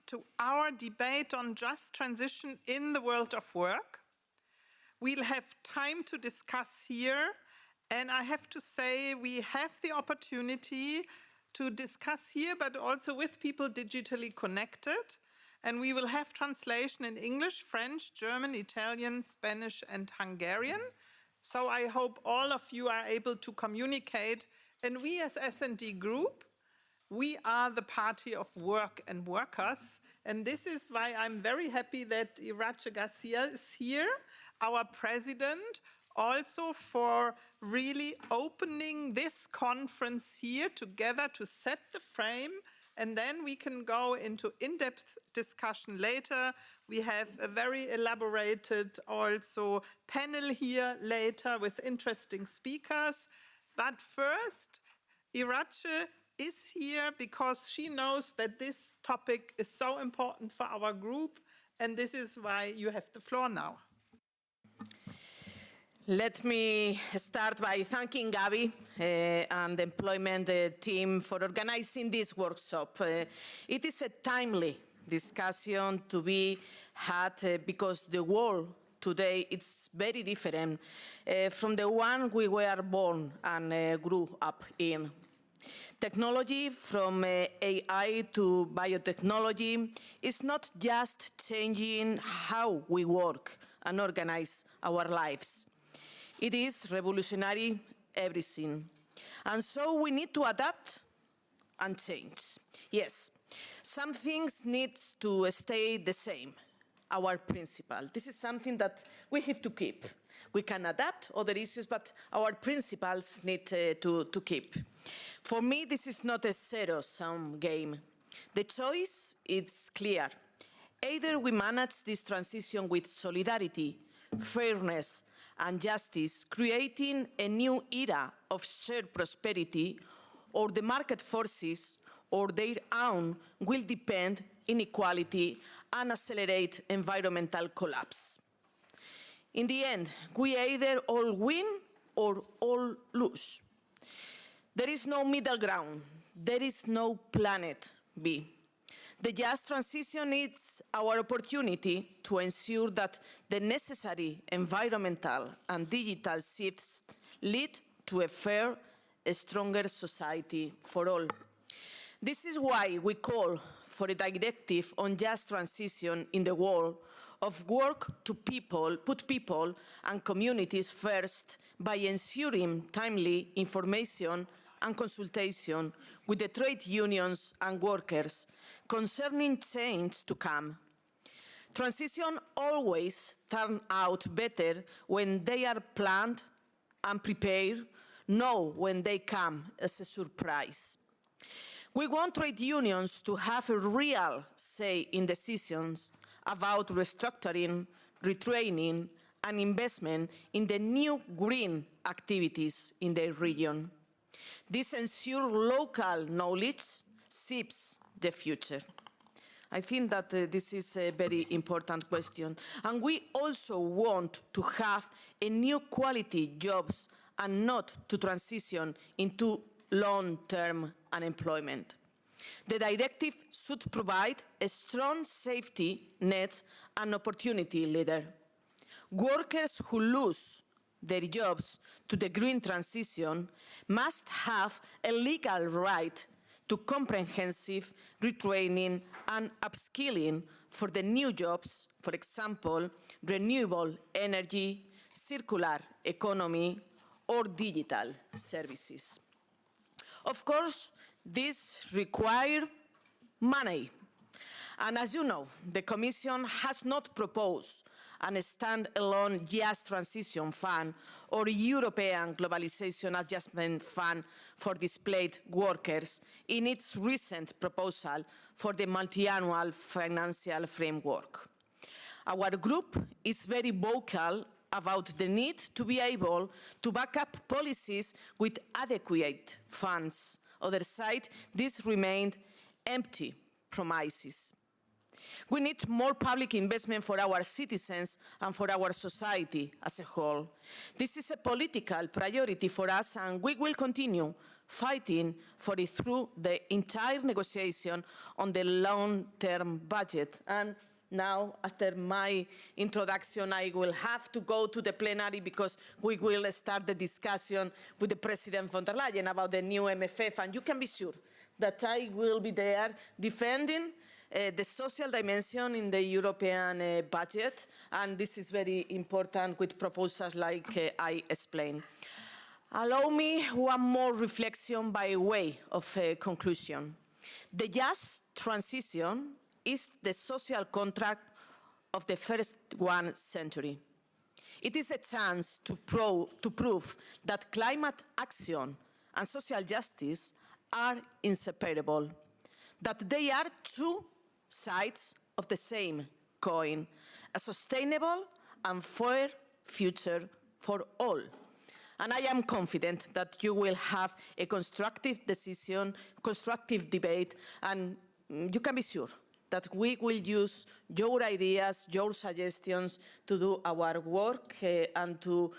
to our debate on just transition in the world of work. We'll have time to discuss here, and I have to say we have the opportunity to discuss here, but also with people digitally connected. And we will have translation in English, French, German, Italian, Spanish, and Hungarian. So I hope all of you are able to communicate. And we as S&D Group, we are the party of work and workers. And this is why I'm very happy that Irache Garcia is here, our president, also for really opening this conference here together to set the frame, and then we can go into in-depth discussion later. We have a very elaborated also panel here later with interesting speakers. But first, Irache is here because she knows that this topic is so important for our group, and this is why you have the floor now. Let me start by thanking Gabi and the employment team for organizing this workshop. It is a timely discussion to be had because the world today is very different from the one we were born and grew up in. Technology, from AI to biotechnology, is not just changing how we work and organize our lives. It is revolutionary everything. And so we need to adapt and change. Yes, some things need to stay the same, our principle. This is something that we have to keep. We can adapt other issues, but our principles need to keep. For me, this is not a zero-sum game. The choice is clear. Either we manage this transition with solidarity, fairness, and justice, creating a new era of shared prosperity, or the market forces or their own will depend inequality and accelerate environmental collapse. In the end, we either all win or all lose. There is no middle ground. There is no planet B. The just transition is our opportunity to ensure that the necessary environmental and digital shifts lead to a fair, stronger society for all. This is why we call for a directive on just transition in the world of work to put people and communities first by ensuring timely information and consultation with the trade unions and workers concerning change to come. Transition always turns out better when they are planned and prepared, not when they come as a surprise. We want trade unions to have a real say in decisions about restructuring, retraining, and investment in the new green activities in their region. This ensures local knowledge shapes the future. I think that this is a very important question. And we also want to have a new quality jobs and not to transition into long-term unemployment. The directive should provide a strong safety net and opportunity ladder. Workers who lose their jobs to the green transition must have a legal right to comprehensive retraining and upskilling for the new jobs, for example, renewable energy, circular economy, or digital services. Of course, this requires money. And as you know, the Commission has not proposed a stand-alone Just Transition Fund or European Globalization Adjustment Fund for displaced workers in its recent proposal for the multi-annual financial framework. Our group is very vocal about the need to be able to back up policies with adequate funds. Other side, these remain empty promises. We need more public investment for our citizens and for our society as a whole. This is a political priority for us, and we will continue fighting for it through the entire negotiation on the long-term budget. And now, after my introduction, I will have to go to the plenary because we will start the discussion with the President von der Leyen about the new MFF, and you can be sure that I will be there defending the social dimension in the European budget, and this is very important with proposals like I explained. Allow me one more reflection by way of conclusion. The just transition is the social contract of the 21st century. It is a chance to prove that climate action and social justice are inseparable, that they are two sides of the same coin, a sustainable and fair future for all. And I am confident that you will have a constructive decision, constructive debate, and you can be sure that we will use your ideas, your suggestions to do our work and to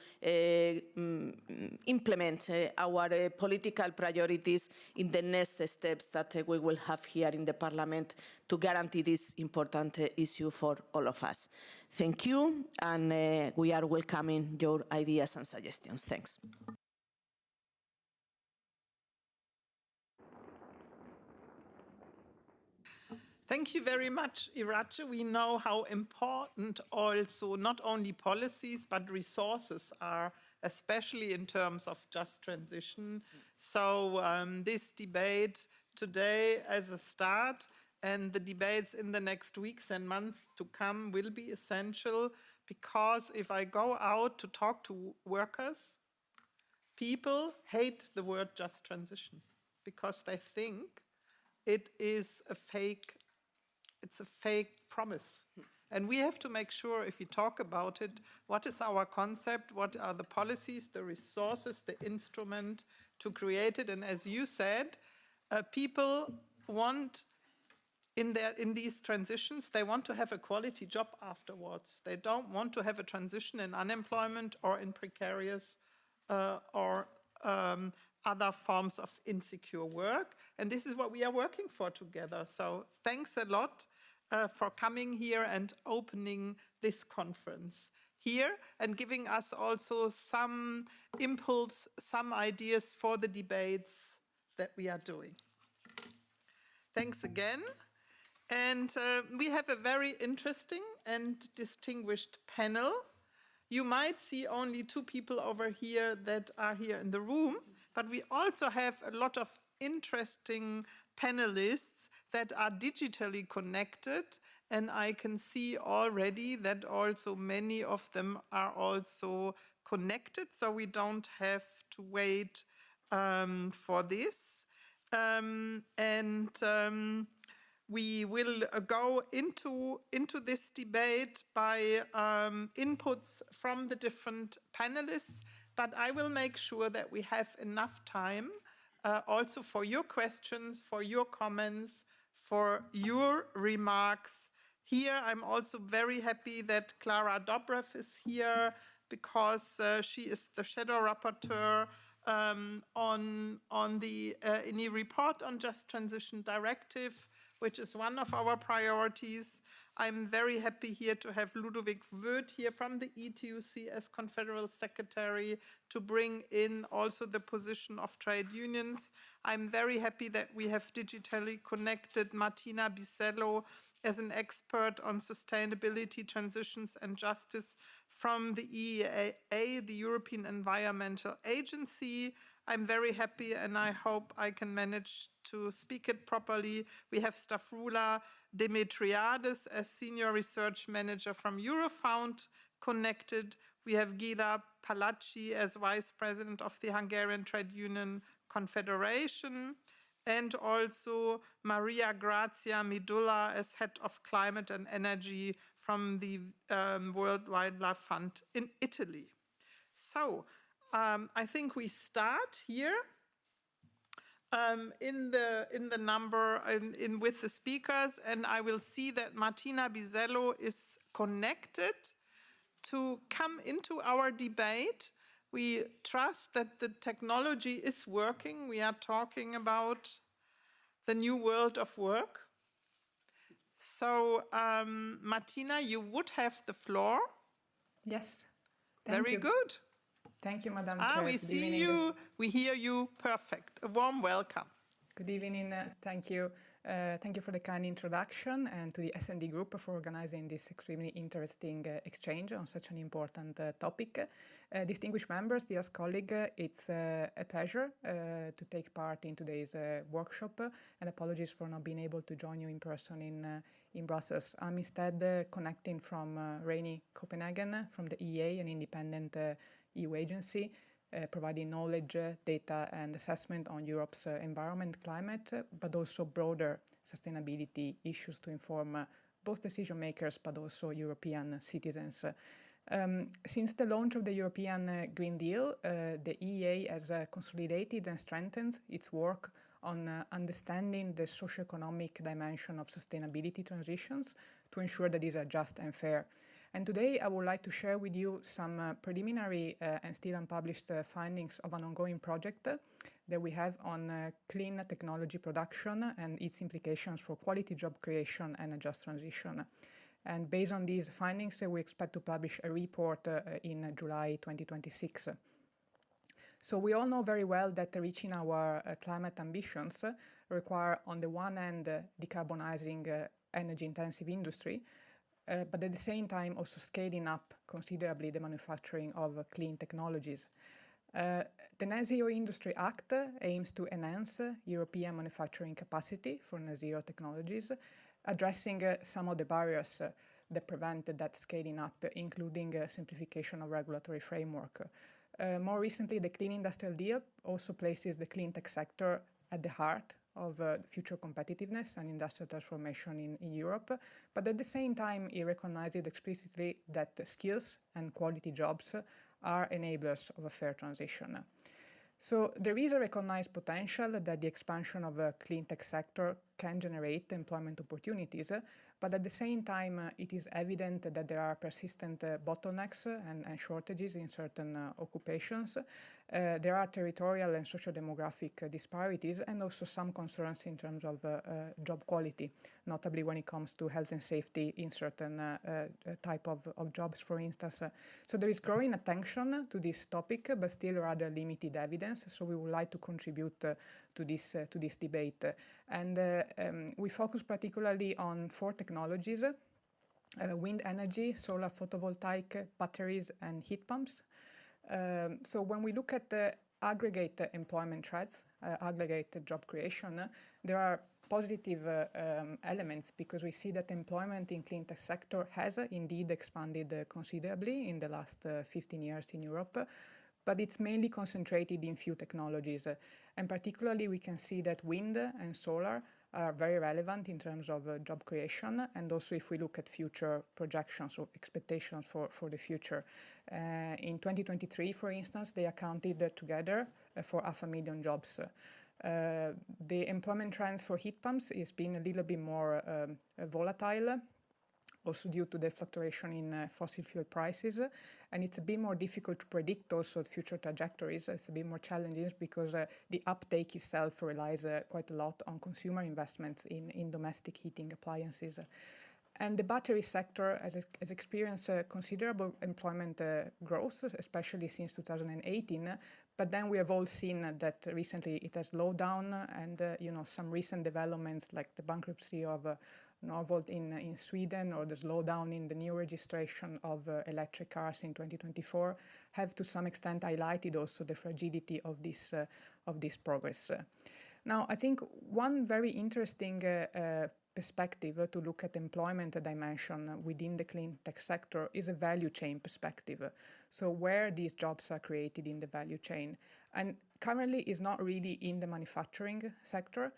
implement our political priorities in the next steps that we will have here in the Parliament to guarantee this important issue for all of us. Thank you, and we are welcoming your ideas and suggestions. Thanks. Thank you very much, Irache. We know how important also not only policies but resources are, especially in terms of just transition. So this debate today as a start and the debates in the next weeks and months to come will be essential, because if I go out to talk to workers, people hate the word just transition because they think it is a fake. It's a fake promise. And we have to make sure, if we talk about it, what is our concept, what are the policies, the resources, the instrument to create it. And as you said, people want, in these transitions, they want to have a quality job afterwards. They don't want to have a transition in unemployment or in precarious or other forms of insecure work. And this is what we are working for together. So thanks a lot for coming here and opening this conference here and giving us also some impulse, some ideas for the debates that we are doing. Thanks again. And we have a very interesting and distinguished panel. You might see only two people over here that are here in the room, but we also have a lot of interesting panelists that are digitally connected, and I can see already that also many of them are also connected, so we don't have to wait for this. We will go into this debate by inputs from the different panelists, but I will make sure that we have enough time also for your questions, for your comments, for your remarks. Here, I'm also very happy that Klara Dobrev is here because she is the shadow rapporteur on the INI report on Just Transition Directive, which is one of our priorities. I'm very happy here to have Ludovic Wöth here from the ETUC as Confederal Secretary to bring in also the position of trade unions. I'm very happy that we have digitally connected Martina Bisello as an expert on sustainability, transitions and justice from the EEA, the European Environmental Agency. I'm very happy, and I hope I can manage to speak it properly. We have Stavroula Demetriades as Senior Research Manager from Eurofound connected. We have Gila Palacci as Vice President of the Hungarian Trade Union Confederation, and also Maria Grazia Midula as Head of Climate and Energy from the World Wildlife Fund in Italy. So, I think we start here in the number with the speakers, and I will see that Martina Bisello is connected to come into our debate. We trust that the technology is working. We are talking about the new world of work. So, Martina, you would have the floor. Yes, thank Very you. good. Thank you, Madam Chair. We Good see evening. you, we hear you, perfect. A warm welcome. Good evening. Thank you. Thank you for the kind introduction and to the S&D group for organizing this extremely interesting exchange on such an important topic. Distinguished members, dear colleague, it's a pleasure to take part in today's workshop, and apologies for not being able to join you in person in Brussels. I'm instead connecting from rainy Copenhagen, from the EA, an independent EU agency, providing knowledge, data and assessment on Europe's environment, climate, but also broader sustainability issues to inform both decision makers but also European citizens. Since the launch of the European Green Deal, the EEA has consolidated and strengthened its work on understanding the socio-economic dimension of sustainability transitions to ensure that these are just and fair. And today I would like to share with you some preliminary and still unpublished findings of an ongoing project that we have on clean technology production and its implications for quality job creation and a just transition. And based on these findings, we expect to publish a report in July 2026. So we all know very well that reaching our climate ambitions require, on the one hand, decarbonizing energy-intensive industry, but at the same time also scaling up considerably the manufacturing of clean technologies. The Net Zero Industry Act aims to enhance European manufacturing capacity for net zero technologies, addressing some of the barriers that prevent that scaling up, including simplification of regulatory framework. More recently, the Clean Industrial Deal also places the clean tech sector at the heart of future competitiveness and industrial transformation in Europe, but at the same time it recognizes explicitly that skills and quality jobs are enablers of a fair transition. So there is a recognized potential that the expansion of the clean tech sector can generate employment opportunities, but at the same time it is evident that there are persistent bottlenecks and shortages in certain occupations. There are territorial and socio-demographic disparities and also some concerns in terms of job quality, notably when it comes to health and safety in certain type of jobs, for instance. So there is growing attention to this topic, but still rather limited evidence. So we would like to contribute to this debate. And we focus particularly on 4 technologies: wind energy, solar photovoltaic, batteries, and heat pumps. So when we look at the aggregate employment trends, aggregate job creation, there are positive elements, because we see that employment in clean tech sector has indeed expanded considerably in the last 15 years in Europe, but it's mainly concentrated in few technologies. And particularly we can see that wind and solar are very relevant in terms of job creation, and also if we look at future projections or expectations for the future. In 2023, for instance, they accounted together for 500,000 jobs. The employment trends for heat pumps is being a little bit more volatile, also due to the fluctuation in fossil fuel prices, and it's a bit more difficult to predict also future trajectories. It's a bit more challenging because the uptake itself relies quite a lot on consumer investments in domestic heating appliances. And the battery sector has experienced considerable employment growth, especially since 2018. But then we have all seen that recently it has slowed down, and some recent developments like the bankruptcy of Norvolt in Sweden, or the slowdown in the new registration of electric cars in 2024, have to some extent highlighted also the fragility of this progress. Now, I think one very interesting perspective to look at employment dimension within the clean tech sector is a value chain perspective. So where these jobs are created in the value chain. And currently is not really in the manufacturing sector,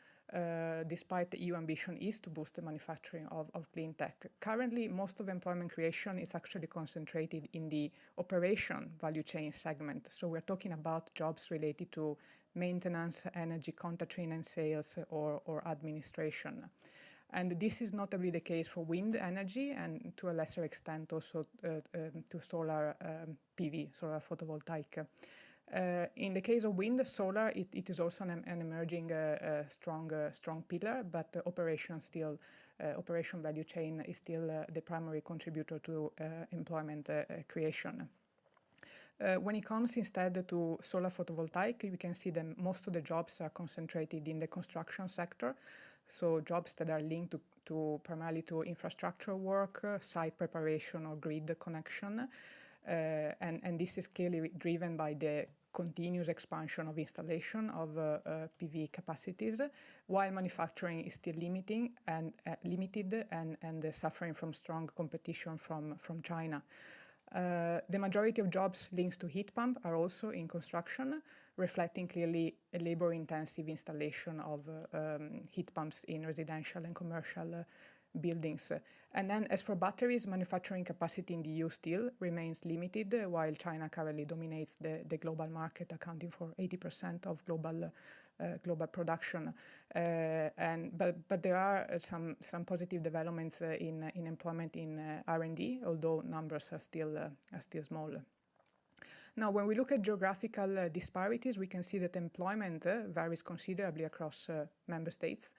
despite the EU ambition is to boost the manufacturing of clean tech. Currently, most of employment creation is actually concentrated in the operation value chain segment. So we're talking about jobs related to maintenance, energy, contracting and sales, or administration. And this is notably the case for wind energy and to a lesser extent also to solar PV, solar photovoltaic. In the case of wind, solar, it is also an emerging strong pillar, but operation value chain is still the primary contributor to employment creation. When it comes instead to solar photovoltaic, we can see that most of the jobs are concentrated in the construction sector. So jobs that are linked primarily to infrastructure work, site preparation or grid connection. And this is clearly driven by the continuous expansion of installation of PV capacities, while manufacturing is still limited and suffering from strong competition from China. The majority of jobs linked to heat pump are also in construction, reflecting clearly a labor-intensive installation of heat pumps in residential and commercial buildings. And then as for batteries, manufacturing capacity in the EU still remains limited, while China currently dominates the global market, accounting for 80% of global production. But there are some positive developments in employment in R&D, although numbers are still small. Now, when we look at geographical disparities, we can see that employment varies considerably across member states.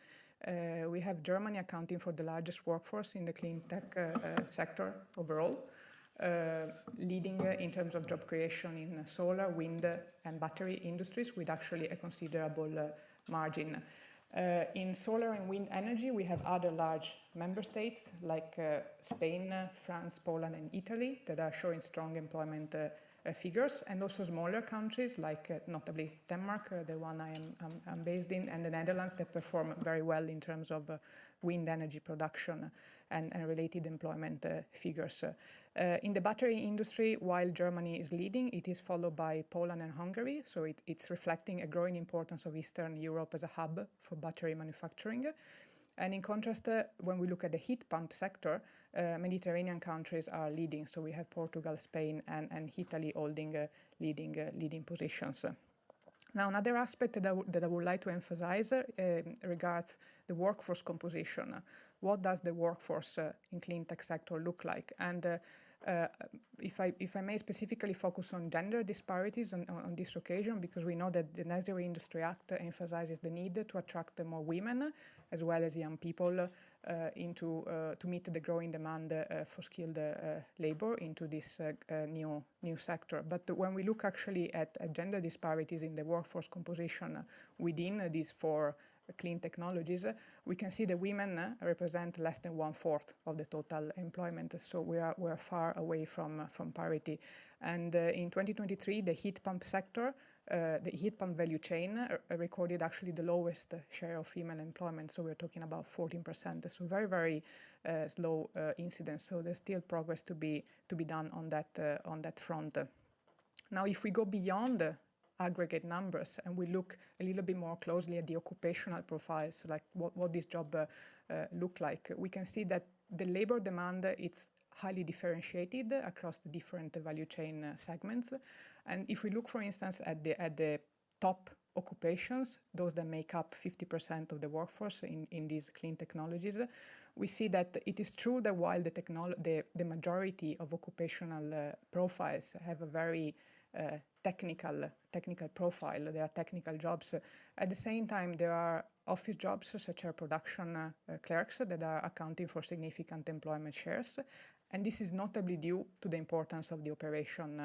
We have Germany accounting for the largest workforce in the clean tech sector overall, leading in terms of job creation in solar, wind, and battery industries with actually a considerable margin. In solar and wind energy, we have other large member states like Spain, France, Poland, and Italy that are showing strong employment figures, and also smaller countries like notably Denmark, the one I'm based in, and the Netherlands that perform very well in terms of wind energy production and related employment figures. In the battery industry, while Germany is leading, it is followed by Poland and Hungary, so it's reflecting a growing importance of Eastern Europe as a hub for battery manufacturing. And in contrast, when we look at the heat pump sector, Mediterranean countries are leading. So we have Portugal, Spain, and Italy holding leading positions. Now, another aspect that I would like to emphasize regards the workforce composition. What does the workforce in clean tech sector look like? And if I may specifically focus on gender disparities on this occasion, because we know that the Net Zero Industry Act emphasizes the need to attract more women as well as young people to meet the growing demand for skilled labor into this new sector. But when we look actually at gender disparities in the workforce composition within these four clean technologies, we can see that women represent less than 1/4 of the total employment. So we are far away from parity. And in 2023, the heat pump sector, the heat pump value chain recorded actually the lowest share of female employment. So we're talking about 14%. So very, very slow incidence. So there's still progress to be done on that front. Now, if we go beyond aggregate numbers and we look a little bit more closely at the occupational profiles, like what this job look like, we can see that the labor demand it's highly differentiated across the different value chain segments. And if we look, for instance, at the top occupations, those that make up 50% of the workforce in these clean technologies, we see that it is true that while the majority of occupational profiles have a very technical profile, there are technical jobs. At the same time, there are office jobs such as production clerks that are accounting for significant employment shares. And this is notably due to the importance of the operation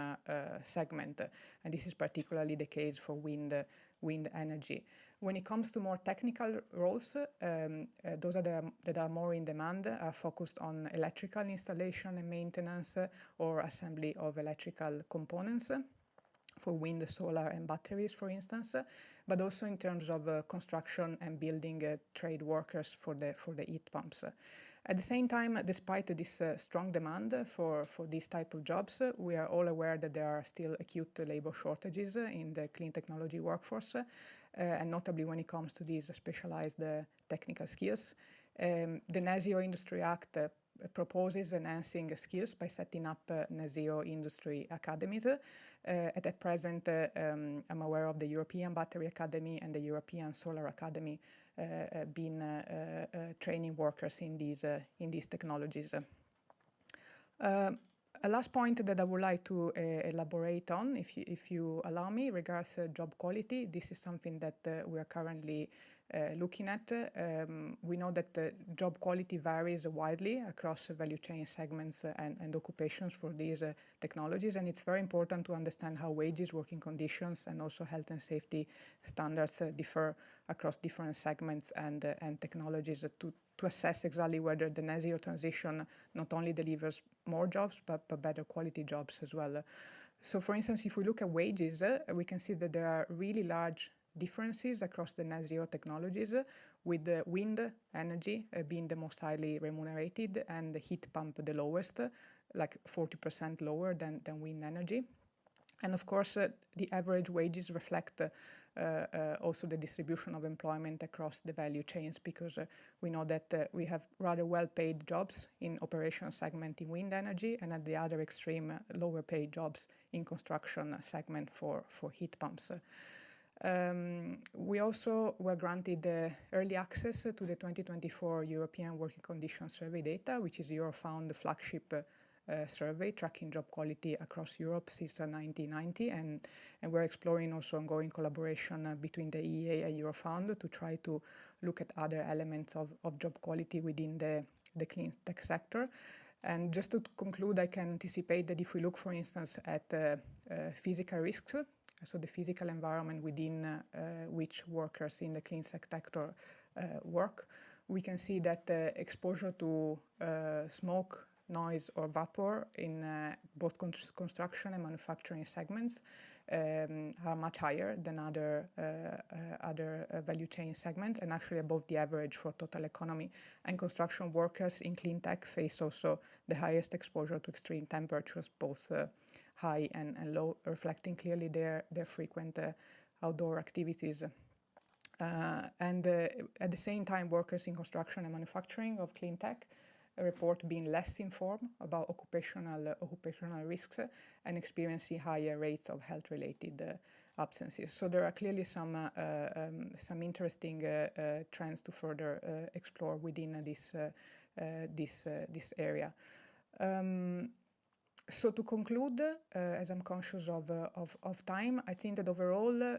segment. And this is particularly the case for wind energy. When it comes to more technical roles, those that are more in demand are focused on electrical installation and maintenance or assembly of electrical components for wind, solar, and batteries, for instance, but also in terms of construction and building trade workers for the heat pumps. At the same time, despite this strong demand for these type of jobs, we are all aware that there are still acute labor shortages in the clean technology workforce, and notably when it comes to these specialized technical skills. The Net Zero Industry Act proposes enhancing skills by setting up Net Zero Industry Academies. At present, I'm aware of the European Battery Academy and the European Solar Academy been training workers in these technologies. A last point that I would like to elaborate on, if you allow me, regards job quality. This is something that we are currently looking at. We know that job quality varies widely across value chain segments and occupations for these technologies, and it's very important to understand how wages, working conditions, and also health and safety standards differ across different segments and technologies to assess exactly whether the net zero transition not only delivers more jobs, but better quality jobs as well. So for instance, if we look at wages, we can see that there are really large differences across the net zero technologies, with the wind energy being the most highly remunerated and the heat pump the lowest, like 40% lower than wind energy. And of course, the average wages reflect also the distribution of employment across the value chains, because we know that we have rather well-paid jobs in operation segment in wind energy, and at the other extreme, lower-paid jobs in construction segment for heat pumps. We also were granted early access to the 2024 European Working Conditions Survey data, which is Eurofound flagship survey tracking job quality across Europe since 1990, and we're exploring also ongoing collaboration between the EEA and Eurofound to try to look at other elements of job quality within the clean tech sector. And just to conclude, I can anticipate that if we look, for instance, at physical risks, so the physical environment within which workers in the clean tech sector work, we can see that exposure to smoke, noise or vapor in both construction and manufacturing segments are much higher than other value chain segments, and actually above the average for total economy. And construction workers in clean tech face also the highest exposure to extreme temperatures, both high and low, reflecting clearly their frequent outdoor activities. And at the same time, workers in construction and manufacturing of clean tech report being less informed about occupational risks and experiencing higher rates of health-related absences. So there are clearly some interesting trends to further explore within this area. So to conclude, as I'm conscious of time, I think that overall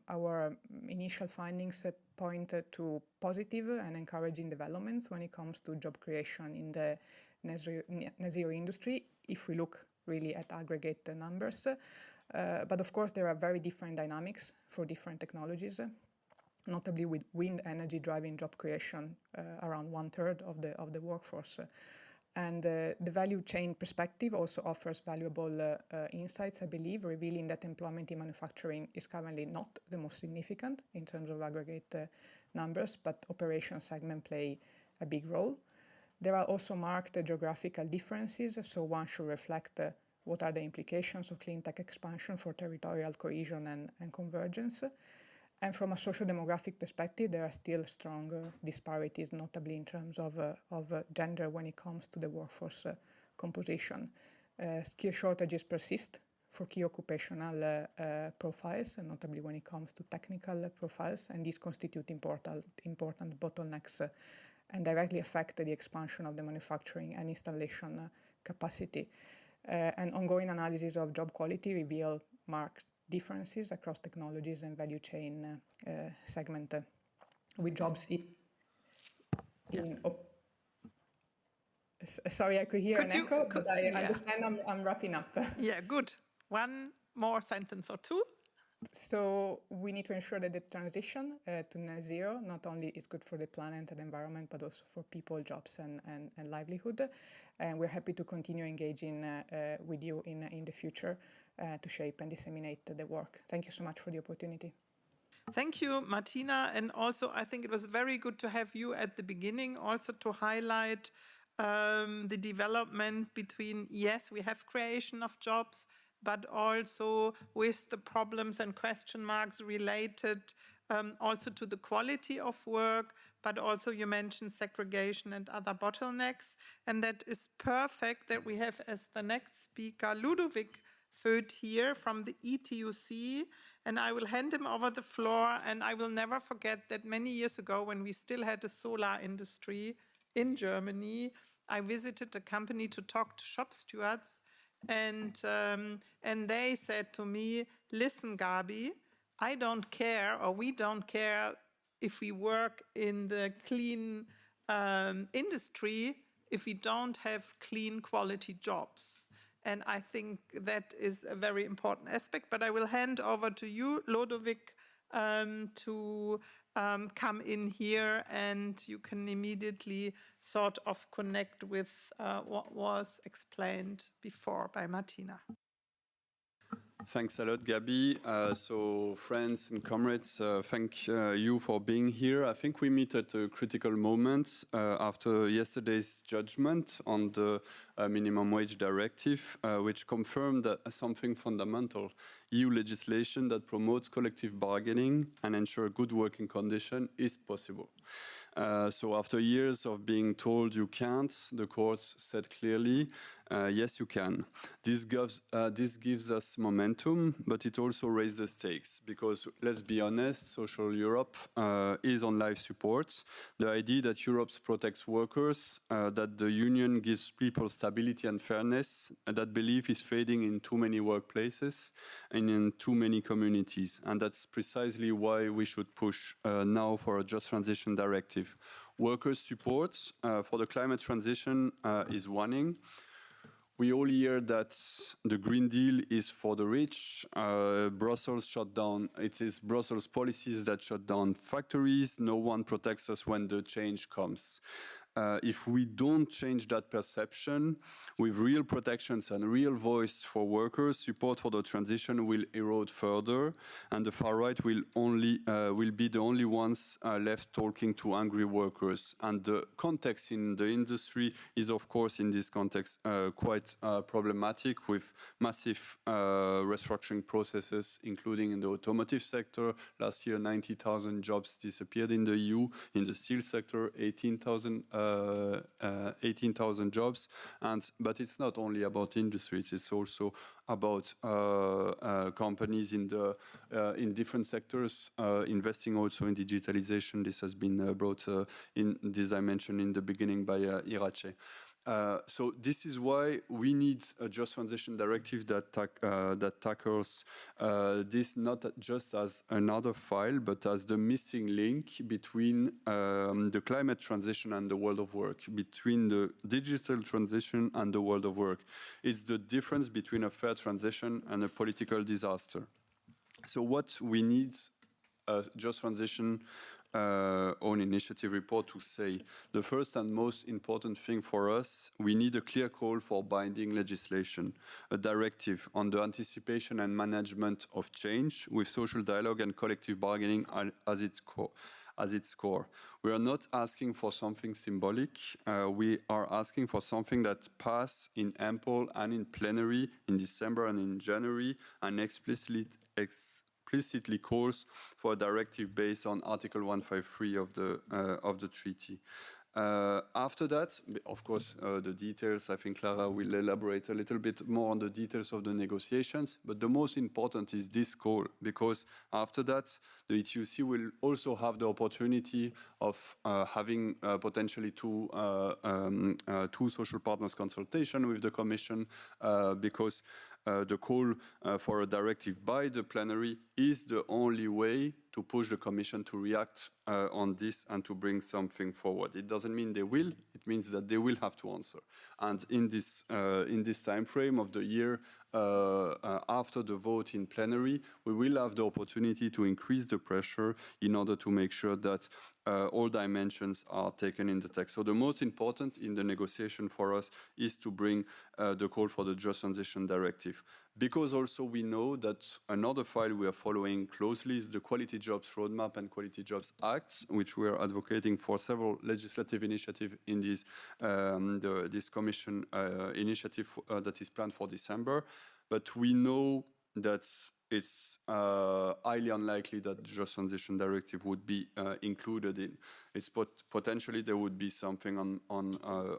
our initial findings point to positive and encouraging developments when it comes to job creation in the net zero industry, if we look really at aggregate numbers. But of course, there are very different dynamics for different technologies, notably with wind energy driving job creation around 1/3 of the workforce. And the value chain perspective also offers valuable insights, I believe, revealing that employment in manufacturing is currently not the most significant in terms of aggregate numbers, but operation segment play a big role. There are also marked geographical differences, so one should reflect what are the implications of clean tech expansion for territorial cohesion and convergence. And from a social demographic perspective, there are still strong disparities, notably in terms of gender when it comes to the workforce composition. Skill shortages persist for key occupational profiles, and notably when it comes to technical profiles, and these constitute important bottlenecks and directly affect the expansion of the manufacturing and installation capacity. And ongoing analysis of job quality reveal marked differences across technologies and value chain segment with jobs sorry, I could hear an echo, but I understand I'm wrapping up. Yeah, good. One more sentence or two. So we need to ensure that the transition to net zero not only is good for the planet and environment, but also for people, jobs, and livelihood. And we're happy to continue engaging with you in the future to shape and disseminate the work. Thank you so much for the opportunity. Thank you, Martina. And also, I think it was very good to have you at the beginning, also to highlight the development between, yes, we have creation of jobs, but also with the problems and question marks related also to the quality of work, but also you mentioned segregation and other bottlenecks. And that is perfect that we have as the next speaker, Ludovic heard here from the ETUC, and I will hand him over the floor. And I will never forget that many years ago, when we still had a solar industry in Germany, I visited a company to talk to shop stewards, and they said to me, "Listen, Gabi, I don't care, or we don't care if we work in the clean industry if we don't have clean quality jobs." And I think that is a very important aspect. But I will hand over to you, Lodovic, to come in here, and you can immediately sort of connect with what was explained before by Martina. Thanks a lot, Gabi. So, friends and comrades, thank you for being here. I think we meet at a critical moment after yesterday's judgment on the minimum wage directive, which confirmed that something fundamental: EU legislation that promotes collective bargaining and ensure good working condition is possible. So after years of being told you can't, the courts said clearly, yes, you can. This gives us momentum, but it also raises the stakes because, let's be honest, social Europe is on life support. The idea that Europe protects workers, that the union gives people stability and fairness, that belief is fading in too many workplaces and in too many communities. And that's precisely why we should push now for a just transition directive. Workers' support for the climate transition is waning. We all hear that the Green Deal is for the rich. Brussels shut down. It is Brussels policies that shut down factories. No one protects us when the change comes. If we don't change that perception with real protections and real voice for workers, support for the transition will erode further, and the far right will be the only ones left talking to angry workers. And the context in the industry is, of course, in this context, quite problematic, with massive restructuring processes, including in the automotive sector. Last year, 90,000 jobs disappeared in the EU. In the steel sector, 18,000 jobs, but it's not only about industry; it's also about companies in different sectors investing also in digitalization. This has been brought in this dimension in the beginning by Irache. So this is why we need a just transition directive that tackles this not just as another file, but as the missing link between the climate transition and the world of work, between the digital transition and the world of work. It's the difference between a fair transition and a political disaster. So what we need, just transition own initiative report to say. The first and most important thing for us, we need a clear call for binding legislation, a directive on the anticipation and management of change with social dialogue and collective bargaining as its core. We are not asking for something symbolic. We are asking for something that passed in ample and in plenary in December and in January, and explicitly calls for a directive based on Article 153 of the treaty. After that, of course, the details, I think Clara will elaborate a little bit more on the details of the negotiations, but the most important is this call, because after that, the ETUC will also have the opportunity of having potentially two social partners consultation with the Commission, because the call for a directive by the plenary is the only way to push the Commission to react on this and to bring something forward. It doesn't mean they will, it means that they will have to answer. And in this time frame of the year after the vote in plenary, we will have the opportunity to increase the pressure in order to make sure that all dimensions are taken in the text. So the most important in the negotiation for us is to bring the call for the Just Transition Directive. Because also we know that another file we are following closely is the Quality Jobs Roadmap and Quality Jobs Act, which we are advocating for several legislative initiatives in this Commission initiative that is planned for December. But we know that it's highly unlikely that the Just Transition Directive would be included in. It's potentially there would be something on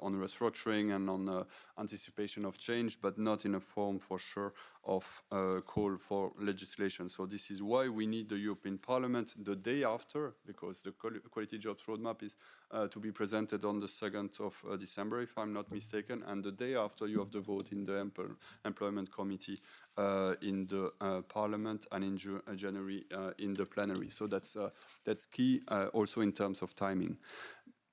restructuring and on anticipation of change, but not in a form for sure of call for legislation. So this is why we need the European Parliament the day after, because the Quality Jobs Roadmap is to be presented on the 2nd of December, if I'm not mistaken, and the day after you have the vote in the Employment Committee in the Parliament, and in January in the plenary. So that's key also in terms of timing.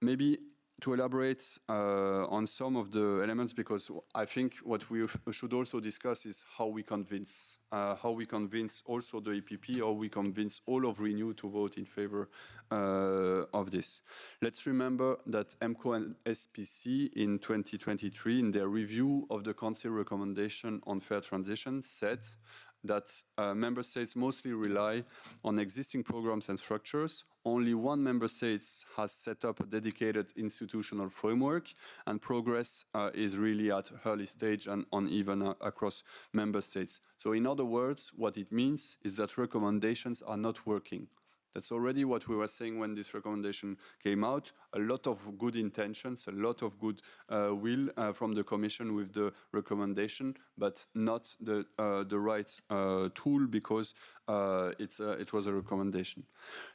Maybe to elaborate on some of the elements, because I think what we should also discuss is how we convince also the EPP, or we convince all of Renew to vote in favor of this. Let's remember that EMCO and SPC in 2023, in their review of the Council recommendation on fair transition, said that member states mostly rely on existing programs and structures. Only one member state has set up a dedicated institutional framework, and progress is really at early stage and uneven across member states. So in other words, what it means is that recommendations are not working. That's already what we were saying when this recommendation came out. A lot of good intentions, a lot of good will from the Commission with the recommendation, but not the right tool, because it was a recommendation.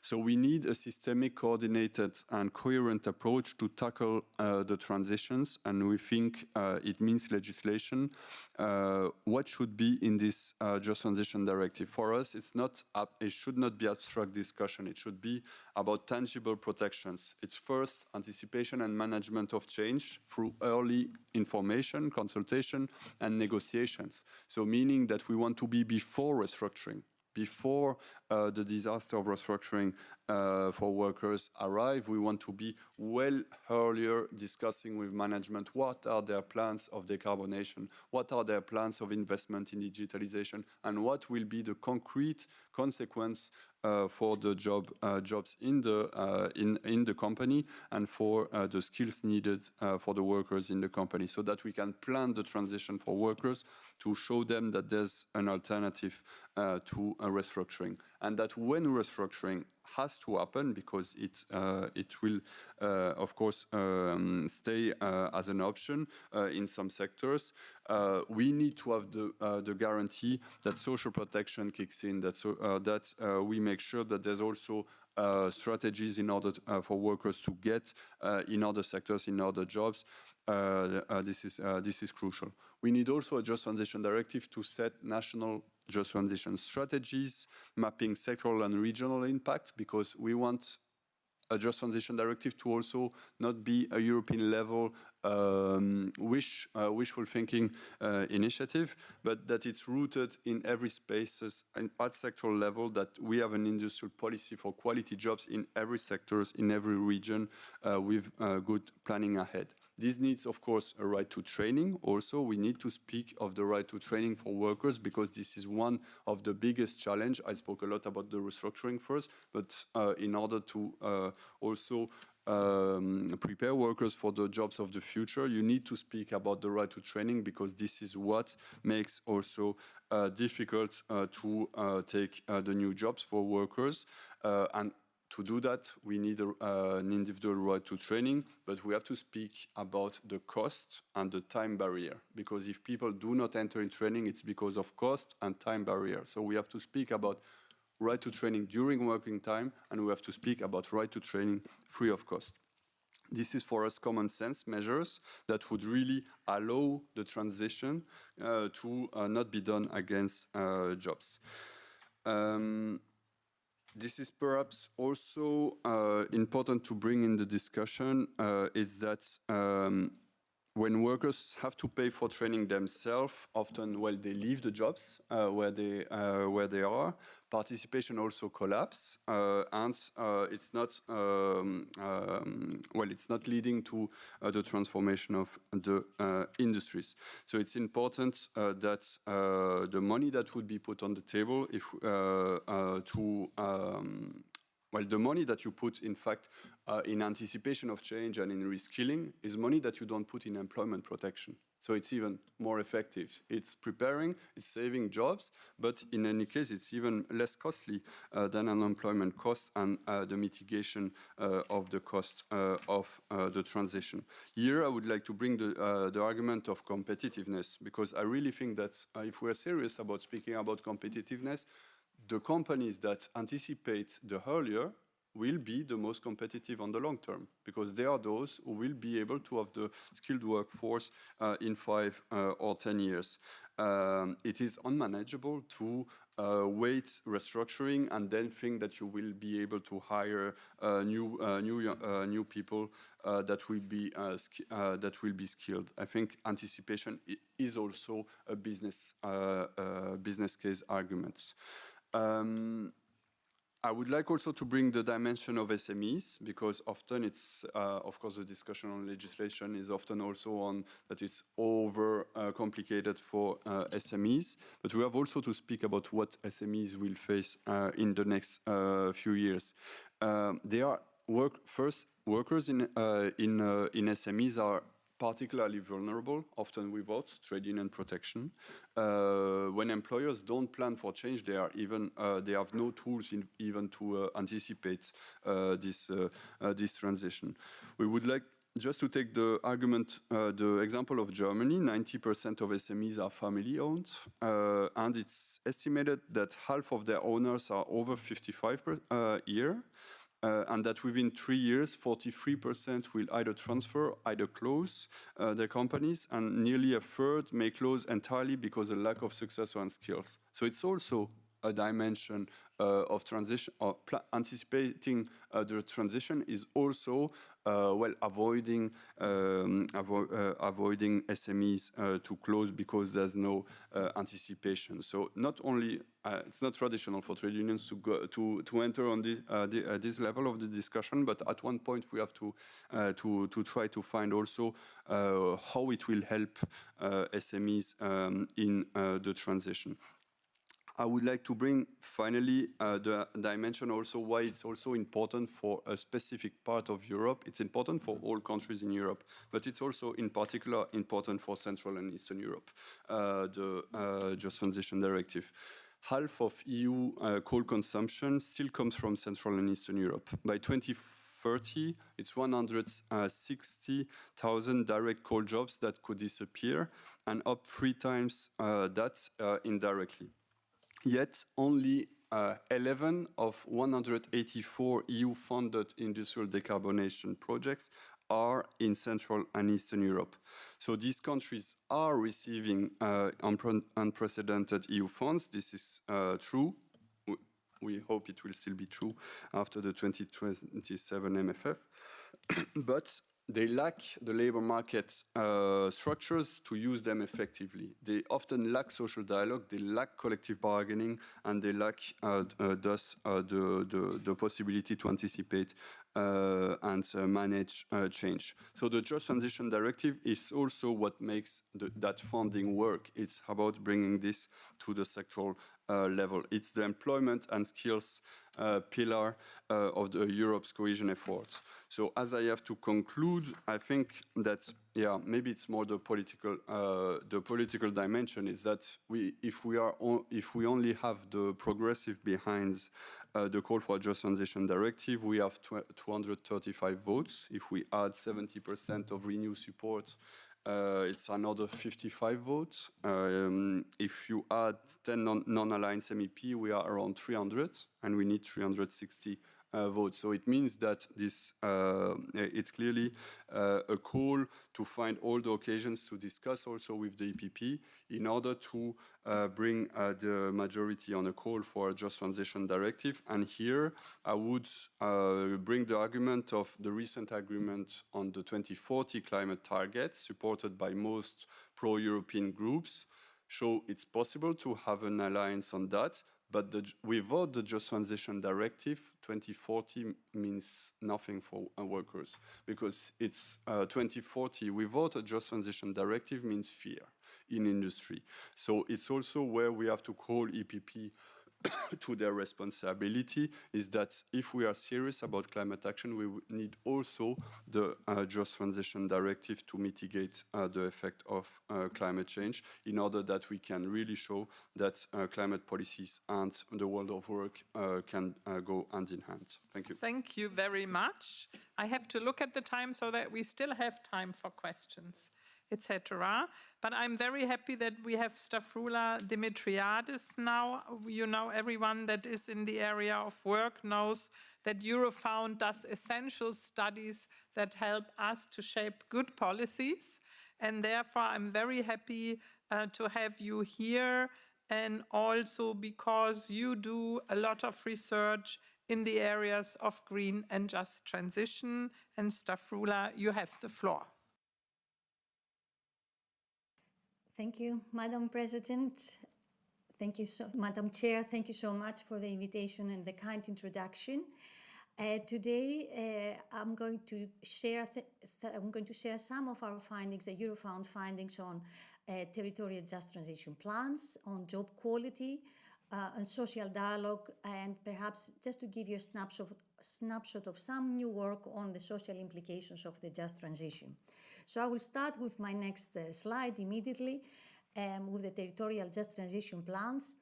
So we need a systemic, coordinated and coherent approach to tackle the transitions, and we think it means legislation. What should be in this Just Transition Directive? For us, it should not be abstract discussion. It should be about tangible protections. It's first anticipation and management of change through early information, consultation, and negotiations. So meaning that we want to be before restructuring, before the disaster of restructuring for workers arrive. We want to be well earlier discussing with management what are their plans of decarbonation, what are their plans of investment in digitalization, and what will be the concrete consequence for the jobs in the company, and for the skills needed for the workers in the company, so that we can plan the transition for workers to show them that there's an alternative to restructuring, and that when restructuring has to happen, because it will of course stay as an option in some sectors, we need to have the guarantee that social protection kicks in, that we make sure that there's also strategies in order for workers to get in other sectors, in other jobs. This is crucial. We need also a Just Transition Directive to set national just transition strategies, mapping sectoral and regional impact, because we want a Just Transition Directive to also not be a European level wishful thinking initiative, but that it's rooted in every spaces and at sectoral level, that we have an industrial policy for quality jobs in every sectors, in every region, with good planning ahead. This needs, of course, a right to training. Also, we need to speak of the right to training for workers, because this is one of the biggest challenge. I spoke a lot about the restructuring first, but in order to also prepare workers for the jobs of the future, you need to speak about the right to training, because this is what makes also difficult to take the new jobs for workers. And to do that, we need an individual right to training, but we have to speak about the cost and the time barrier, because if people do not enter in training, it's because of cost and time barrier. So we have to speak about right to training during working time, and we have to speak about right to training free of cost. This is for us common sense measures that would really allow the transition to not be done against jobs. This is perhaps also important to bring in the discussion, is that when workers have to pay for training themselves, often while they leave the jobs where they are, participation also collapse, and it's not it's not leading to the transformation of the industries. So it's important that the money that would be put on the table, if Well, the money that you put, in fact, in anticipation of change and in reskilling is money that you don't put in employment protection. So it's even more effective. It's preparing, it's saving jobs, but in any case, it's even less costly than unemployment cost and the mitigation of the cost of the transition. Here, I would like to bring the argument of competitiveness, because I really think that if we're serious about speaking about competitiveness, the companies that anticipate the earlier will be the most competitive on the long term, because they are those who will be able to have the skilled workforce in 5 or 10 years. It is unmanageable to wait restructuring and then think that you will be able to hire new people that will be skilled. I think anticipation is also a business case argument. I would like also to bring the dimension of SMEs, because often it's, of course, the discussion on legislation is often also on that it's over complicated for SMEs, but we have also to speak about what SMEs will face in the next few years. They are workers in SMEs are particularly vulnerable, often without trade union protection. When employers don't plan for change, they have no tools even to anticipate this transition. We would like just to take the argument, the example of Germany. 90% of SMEs are family-owned, and it's estimated that half of their owners are over 55 years. And that within 3 years, 43% will either transfer, either close their companies, and nearly a third may close entirely because of lack of success and skills. So it's also a dimension of transition, or anticipating the transition is also avoiding SMEs to close because there's no anticipation. So not only it's not traditional for trade unions to go to enter on this level of the discussion, but at one point we have to try to find also how it will help SMEs in the transition. I would like to bring finally the dimension also why it's also important for a specific part of Europe. It's important for all countries in Europe, but it's also in particular important for Central and Eastern Europe, the Just Transition Directive. Half of EU coal consumption still comes from Central and Eastern Europe. By 2030, it's 160,000 direct coal jobs that could disappear, and up 3 times that indirectly. Yet only 11 of 184 EU-funded industrial decarbonation projects are in Central and Eastern Europe. So these countries are receiving unprecedented EU funds. This is true. We hope it will still be true after the 2027 MFF. But they lack the labor market structures to use them effectively. They often lack social dialogue, they lack collective bargaining, and they lack thus the possibility to anticipate and manage change. So the Just Transition Directive is also what makes that funding work. It's about bringing this to the sectoral level. It's the employment and skills pillar of the Europe's cohesion efforts. So as I have to conclude, I think that maybe it's more the political dimension is that if we only have the progressive behind the call for a Just Transition Directive, we have 235 votes. If we add 70% of Renew support, it's another 55 votes. If you add 10 non-aligned MEP, we are around 300, and we need 360 votes. So it means that this it's clearly a call to find all the occasions to discuss also with the EPP in order to bring the majority on a call for a Just Transition Directive. And here I would bring the argument of the recent agreement on the 2040 climate target, supported by most pro-European groups, show it's possible to have an alliance on that. But without the Just Transition Directive, 2040 means nothing for workers, because it's 2040 without a Just Transition Directive means fear in industry. So it's also where we have to call EPP to their responsibility is that if we are serious about climate action, we need also the Just Transition Directive to mitigate the effect of climate change in order that we can really show that climate policies and the world of work can go hand in hand. Thank you. Thank you very much. I have to look at the time so that we still have time for questions, etc. But I'm very happy that we have Stavroula Dimitriadis now. You know, everyone that is in the area of work knows that Eurofound does essential studies that help us to shape good policies. And therefore, I'm very happy to have you here, and also because you do a lot of research in the areas of green and just transition. And Stavroula, you have the floor. Thank you, Madam President. Thank you, Madam Chair. Thank you so much for the invitation and the kind introduction. Today, I'm going to share some of our findings, the Eurofound findings on territorial just transition plans, on job quality, and social dialogue, and perhaps just to give you a snapshot of some new work on the social implications of the just transition. So I will start with my next slide immediately with the territorial just transition plans.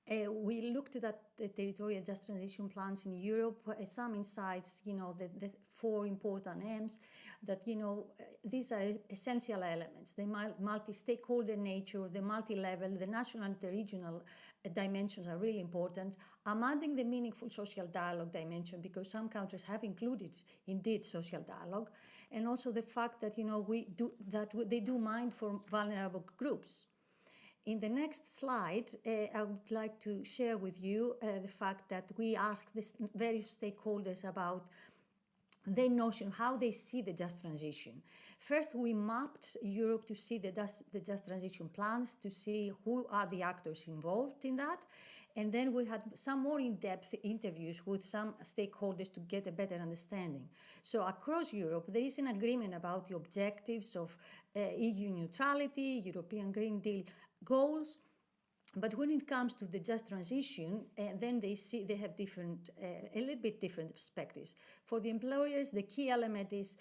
We looked at the territorial just transition plans in Europe, some insights, the four important aims that, these are essential elements. The multi-stakeholder nature, the multi-level, the national and the regional dimensions are really important. I'm adding the meaningful social dialogue dimension because some countries have included, indeed, social dialogue, and also the fact that, they do mind for vulnerable groups. In the next slide, I would like to share with you the fact that we asked the various stakeholders about their notion, how they see the just transition. First, we mapped Europe to see the just transition plans, to see who are the actors involved in that. And then we had some more in-depth interviews with some stakeholders to get a better understanding. So across Europe, there is an agreement about the objectives of EU neutrality, European Green Deal goals, but when it comes to the just transition, then they have a little bit different perspectives. For the employers, the key element is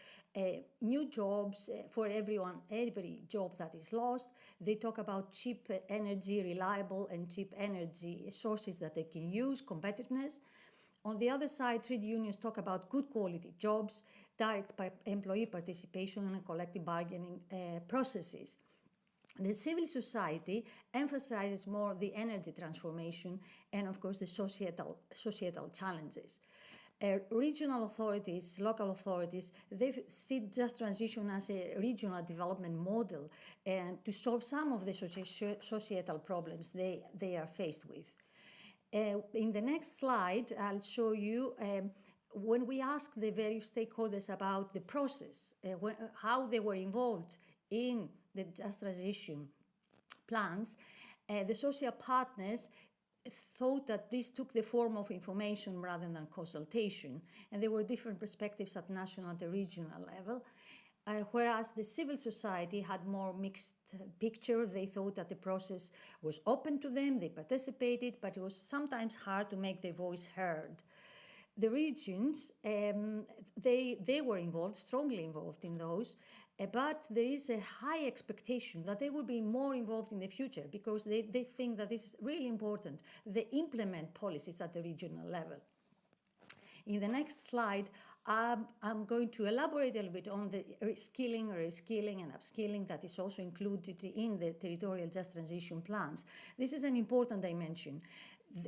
new jobs for everyone, every job that is lost. They talk about cheap energy, reliable and cheap energy sources that they can use, competitiveness. On the other side, trade unions talk about good quality jobs, direct employee participation and collective bargaining processes. The civil society emphasizes more the energy transformation and, of course, the societal challenges. Regional authorities, local authorities, they see just transition as a regional development model and to solve some of the societal problems they are faced with. In the next slide, I'll show you when we asked the various stakeholders about the process, how they were involved in the just transition plans, the social partners thought that this took the form of information rather than consultation, and there were different perspectives at national and regional level. Whereas the civil society had more mixed picture. They thought that the process was open to them, they participated, but it was sometimes hard to make their voice heard. The regions, they were involved, strongly involved in those, but there is a high expectation that they will be more involved in the future because they think that this is really important. They implement policies at the regional level. In the next slide, I'm going to elaborate a little bit on the reskilling and upskilling that is also included in the territorial just transition plans. This is an important dimension.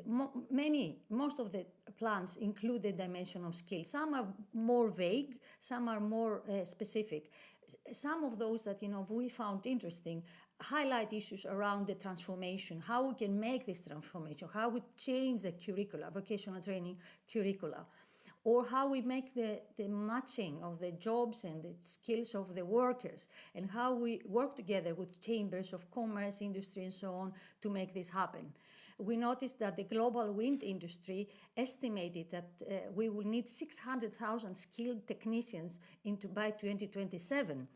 Most of the plans include the dimension of skills. Some are more vague, some are more specific. Some of those that we found interesting highlight issues around the transformation, how we can make this transformation, how we change the curricula, vocational training curricula, or how we make the matching of the jobs and the skills of the workers, and how we work together with chambers of commerce, industry, and so on to make this happen. We noticed that the global wind industry estimated that we will need 600,000 skilled technicians by 2027.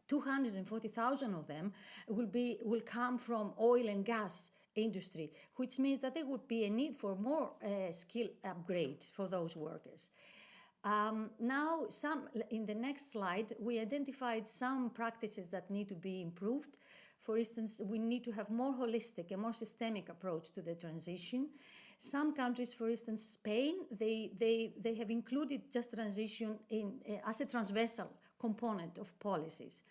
240,000 of them will come from oil and gas industry, which means that there would be a need for more skill upgrades for those workers. Now, in the next slide, we identified some practices that need to be improved. For instance, we need to have more holistic, a more systemic approach to the transition. Some countries, for instance, Spain, they have included just transition as a transversal component of policies.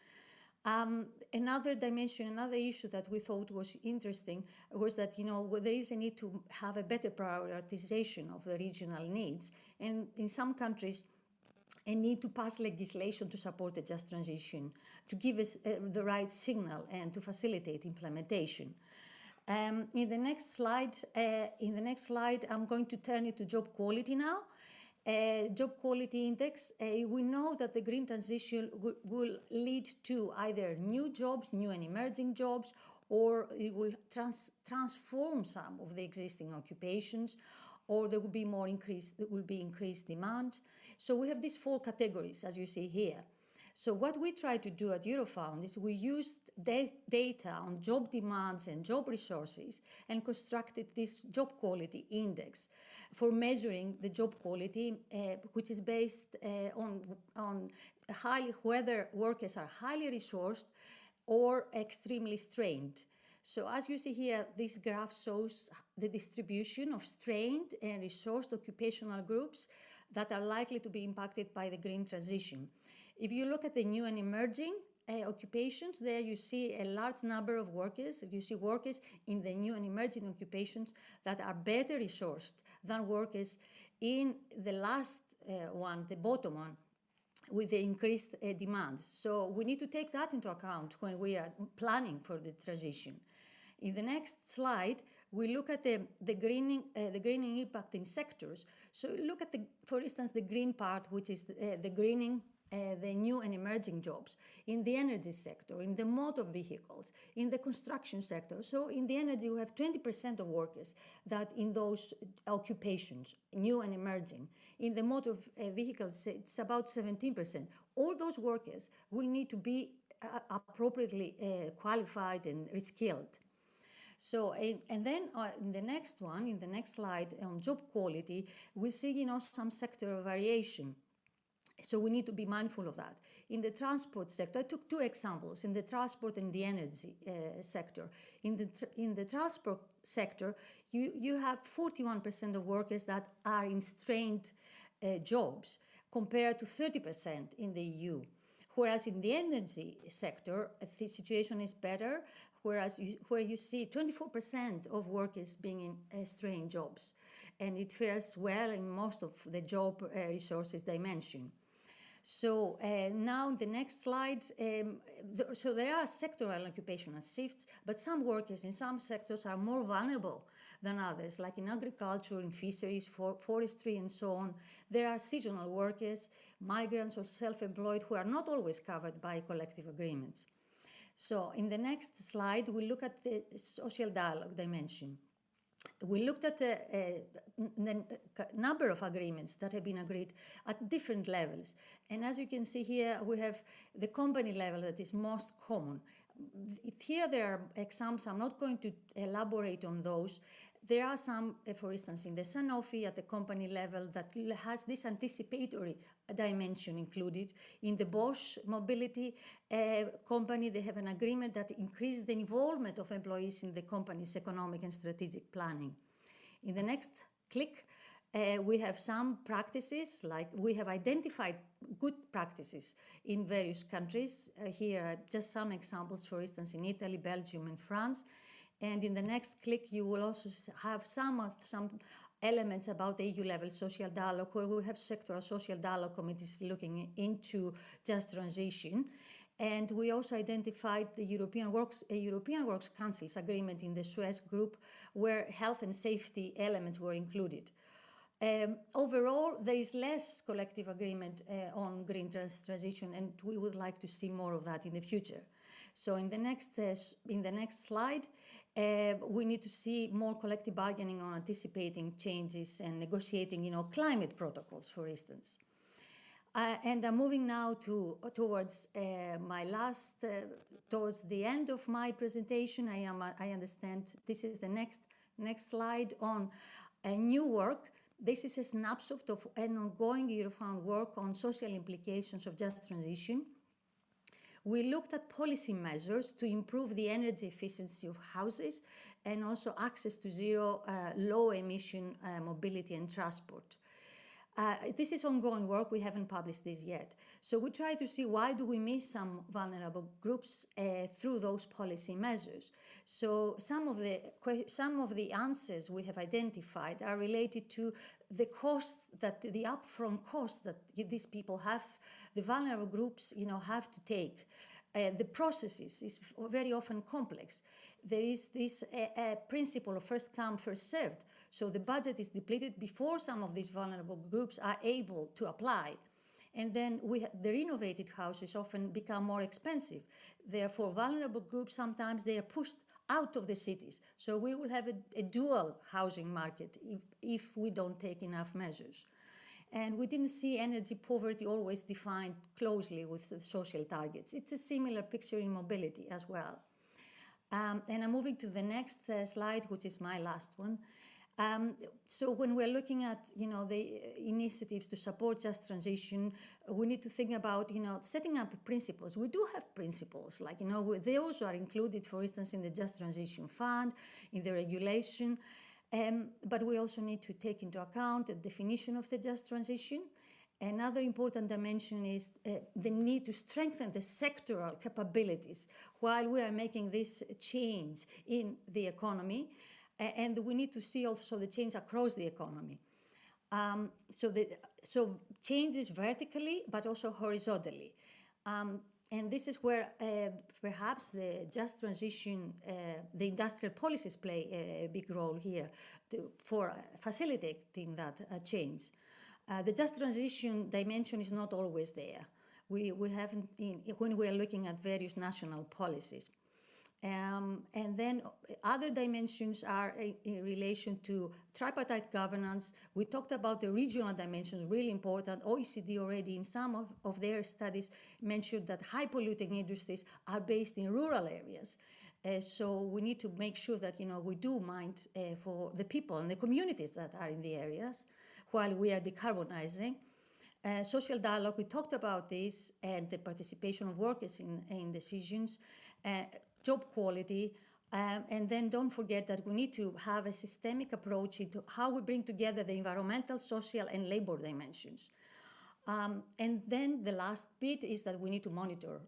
Another dimension, another issue that we thought was interesting was that, there is a need to have a better prioritization of the regional needs. And in some countries, a need to pass legislation to support a just transition, to give us the right signal and to facilitate implementation. In the next slide, I'm going to turn it to job quality now. Job quality index, we know that the green transition will lead to either new jobs, new and emerging jobs, or it will transform some of the existing occupations, or there will be increased demand. So we have these 4 categories, as you see here. So what we try to do at Eurofound is we used data on job demands and job resources and constructed this job quality index for measuring the job quality, which is based on whether workers are highly resourced or extremely strained. So as you see here, this graph shows the distribution of strained and resourced occupational groups that are likely to be impacted by the green transition. If you look at the new and emerging occupations, there you see a large number of workers. You see workers in the new and emerging occupations that are better resourced than workers in the last one, the bottom one, with the increased demands. So we need to take that into account when we are planning for the transition. In the next slide, we look at the greening impact in sectors. So look at, for instance, the green part, which is the greening the new and emerging jobs in the energy sector, in the motor vehicles, in the construction sector. So in the energy, we have 20% of workers that in those occupations, new and emerging. In the motor vehicles, it's about 17%. All those workers will need to be appropriately qualified and reskilled. So, and then in the next slide on job quality, we see, some sector variation. So we need to be mindful of that. In the transport sector, I took 2 examples, in the transport and the energy sector. In the transport sector, you have 41% of workers that are in strained jobs compared to 30% in the EU. Whereas in the energy sector, the situation is better, where you see 24% of workers being in strained jobs. And it fares well in most of the job resources dimension. So now the next slide, so there are sectoral occupational shifts, but some workers in some sectors are more vulnerable than others, like in agriculture, in fisheries, forestry, and so on. There are seasonal workers, migrants, or self-employed who are not always covered by collective agreements. So in the next slide, we look at the social dialogue dimension. We looked at the number of agreements that have been agreed at different levels. And as you can see here, we have the company level that is most common. Here there are examples. I'm not going to elaborate on those. There are some, for instance, in the Sanofi at the company level that has this anticipatory dimension included. In the Bosch mobility company, they have an agreement that increases the involvement of employees in the company's economic and strategic planning. In the next click, we have some practices, like we have identified good practices in various countries. Here are just some examples, for instance, in Italy, Belgium, and France. And in the next click, you will also have some elements about the EU-level social dialogue, where we have sectoral social dialogue committees looking into just transition. And we also identified the European Works Council's agreement in the Suez Group, where health and safety elements were included. Overall, there is less collective agreement on green transition, and we would like to see more of that in the future. So in the next slide, we need to see more collective bargaining on anticipating changes and negotiating, climate protocols, for instance. And I'm moving now towards my last, towards the end of my presentation. I understand this is the next slide on new work. This is a snapshot of an ongoing Eurofound work on social implications of just transition. We looked at policy measures to improve the energy efficiency of houses and also access to zero low emission mobility and transport. This is ongoing work. We haven't published this yet. So we try to see why do we miss some vulnerable groups through those policy measures. So some of the answers we have identified are related to the costs the upfront costs that these people have, the vulnerable groups, have to take. The processes is very often complex. There is this principle of first come, first served. So the budget is depleted before some of these vulnerable groups are able to apply. And then the renovated houses often become more expensive. Therefore, vulnerable groups, sometimes they are pushed out of the cities. So we will have a dual housing market if we don't take enough measures. And we didn't see energy poverty always defined closely with the social targets. It's a similar picture in mobility as well. And I'm moving to the next slide, which is my last one. So when we're looking at, the initiatives to support just transition, we need to think about, setting up principles. We do have principles, like, they also are included, for instance, in the Just Transition Fund, in the regulation. But we also need to take into account the definition of the just transition. Another important dimension is the need to strengthen the sectoral capabilities while we are making this change in the economy. And we need to see also the change across the economy. So changes vertically, but also horizontally. And this is where perhaps the just transition, the industrial policies play a big role here for facilitating that change. The just transition dimension is not always there. We haven't, when we are looking at various national policies. And then other dimensions are in relation to tripartite governance. We talked about the regional dimensions, really important. OECD already in some of their studies mentioned that high polluting industries are based in rural areas. So we need to make sure that, we do mind for the people and the communities that are in the areas while we are decarbonizing. Social dialogue, we talked about this, and the participation of workers in decisions. Job quality, and then don't forget that we need to have a systemic approach into how we bring together the environmental, social, and labor dimensions. And then the last bit is that we need to monitor,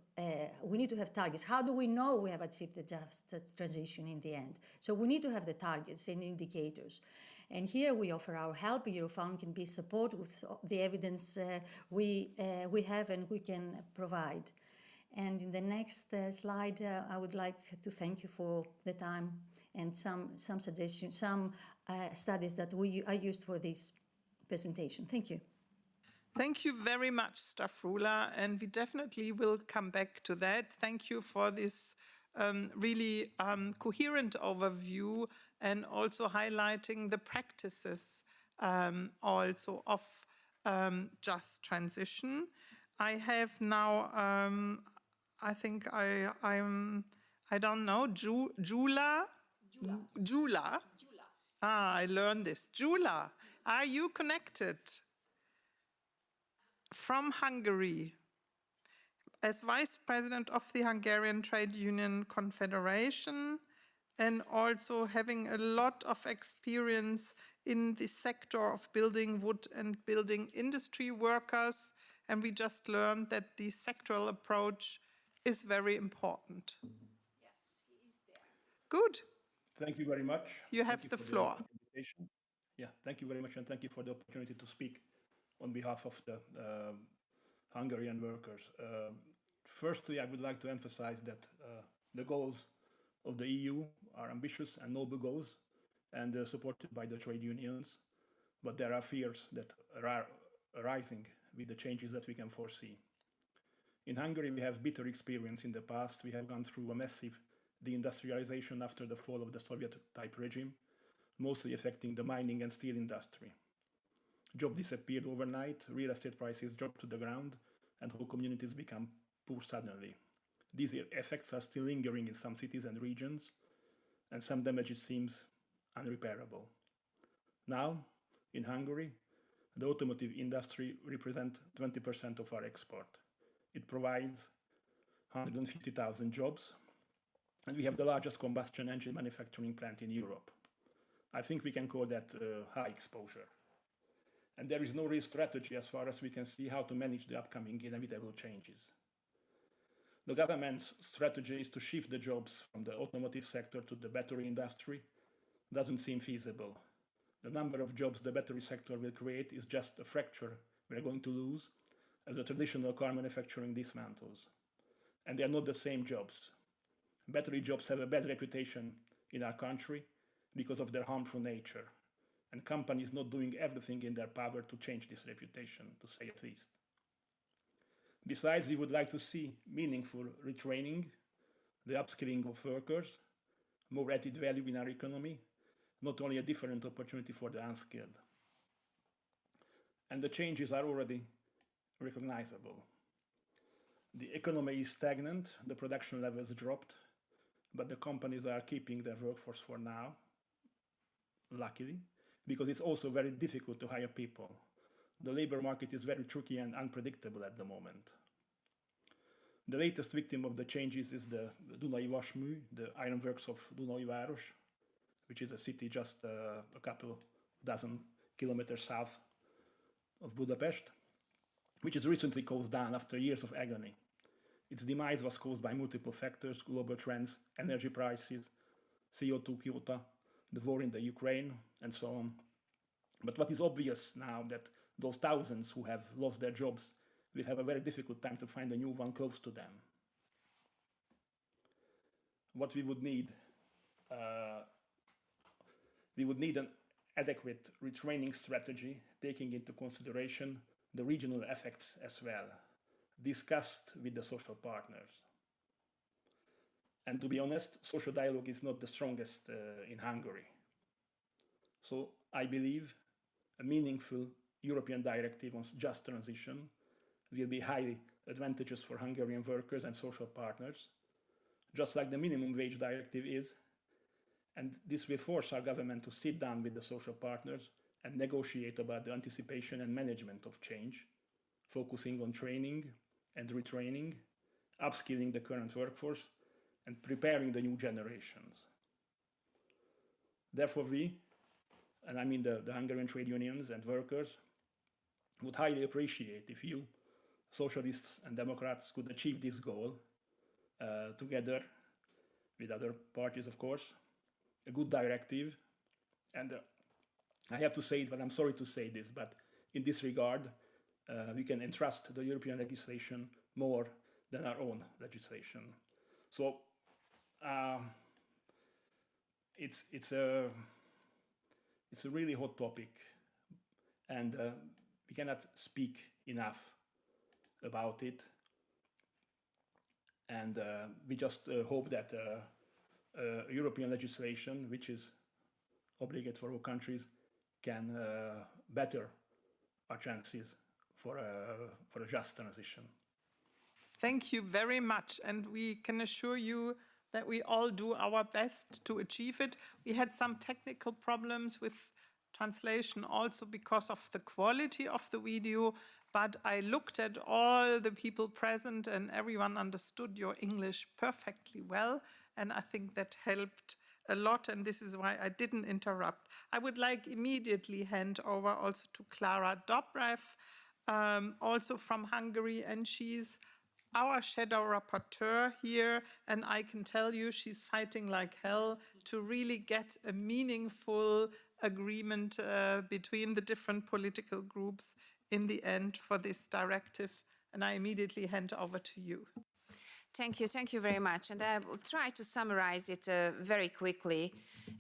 we need to have targets. How do we know we have achieved the just transition in the end? So we need to have the targets and indicators. And here we offer our help. Eurofound can be support with the evidence we have and we can provide. And in the next slide, I would like to thank you for the time and some suggestions, some studies that I used for this presentation. Thank you. Thank you very much, Stafrula, and we definitely will come back to that. Thank you for this really coherent overview and also highlighting the practices also of just transition. I have now I think I don't know, Jula. Ah, I learned this. Jula, are you connected? From Hungary, as Vice President of the Hungarian Trade Union Confederation, and also having a lot of experience in the sector of building wood and building industry workers. And we just learned that the sectoral approach is very important. Yes, he is there. Good. Thank you very much. You have the floor. Yeah, thank you very much, and thank you for the opportunity to speak on behalf of the Hungarian workers. Firstly, I would like to emphasize that the goals of the EU are ambitious and noble goals, and supported by the trade unions, but there are fears that are arising with the changes that we can foresee. In Hungary, we have bitter experience in the past. We have gone through a massive deindustrialization after the fall of the Soviet-type regime, mostly affecting the mining and steel industry. Jobs disappeared overnight, real estate prices dropped to the ground, and whole communities become poor suddenly. These effects are still lingering in some cities and regions, and some damage seems unrepairable. Now, in Hungary, the automotive industry represents 20% of our export. It provides 150,000 jobs, and we have the largest combustion engine manufacturing plant in Europe. I think we can call that high exposure. And there is no real strategy as far as we can see how to manage the upcoming inevitable changes. The government's strategy is to shift the jobs from the automotive sector to the battery industry. Doesn't seem feasible. The number of jobs the battery sector will create is just a fracture we are going to lose as the traditional car manufacturing dismantles. And they are not the same jobs. Battery jobs have a bad reputation in our country because of their harmful nature, and companies not doing everything in their power to change this reputation, to say at least. Besides, we would like to see meaningful retraining, the upskilling of workers, more added value in our economy, not only a different opportunity for the unskilled. And the changes are already recognizable. The economy is stagnant, the production levels dropped, but the companies are keeping their workforce for now, luckily, because it's also very difficult to hire people. The labor market is very tricky and unpredictable at the moment. The latest victim of the changes is the Dunai Vasmű, the ironworks of Dunajváros, which is a city just a couple dozen kilometers south of Budapest, which is recently closed down after years of agony. Its demise was caused by multiple factors: global trends, energy prices, CO2 quota, the war in the Ukraine, and so on. But what is obvious now that those thousands who have lost their jobs will have a very difficult time to find a new one close to them. What we would need an adequate retraining strategy taking into consideration the regional effects as well, discussed with the social partners. And to be honest, social dialogue is not the strongest in Hungary. So I believe a meaningful European directive on just transition will be highly advantageous for Hungarian workers and social partners, just like the minimum wage directive is. And this will force our government to sit down with the social partners and negotiate about the anticipation and management of change, focusing on training and retraining, upskilling the current workforce, and preparing the new generations. Therefore, we, and I mean the Hungarian trade unions and workers, would highly appreciate if you, socialists and democrats, could achieve this goal together with other parties, of course, a good directive. And I have to say it, but I'm sorry to say this, but in this regard, we can entrust the European legislation more than our own legislation. So it's a really hot topic, and we cannot speak enough about it. And we just hope that European legislation, which is obligate for all countries, can better our chances for a just transition. Thank you very much, and we can assure you that we all do our best to achieve it. We had some technical problems with translation also because of the quality of the video, but I looked at all the people present and everyone understood your English perfectly well, and I think that helped a lot, and this is why I didn't interrupt. I would like immediately hand over also to Klára Dobrev, also from Hungary, and she's our shadow rapporteur here, and I can tell you she's fighting like hell to really get a meaningful agreement between the different political groups in the end for this directive, and I immediately hand over to you. Thank you very much. And I will try to summarize it very quickly.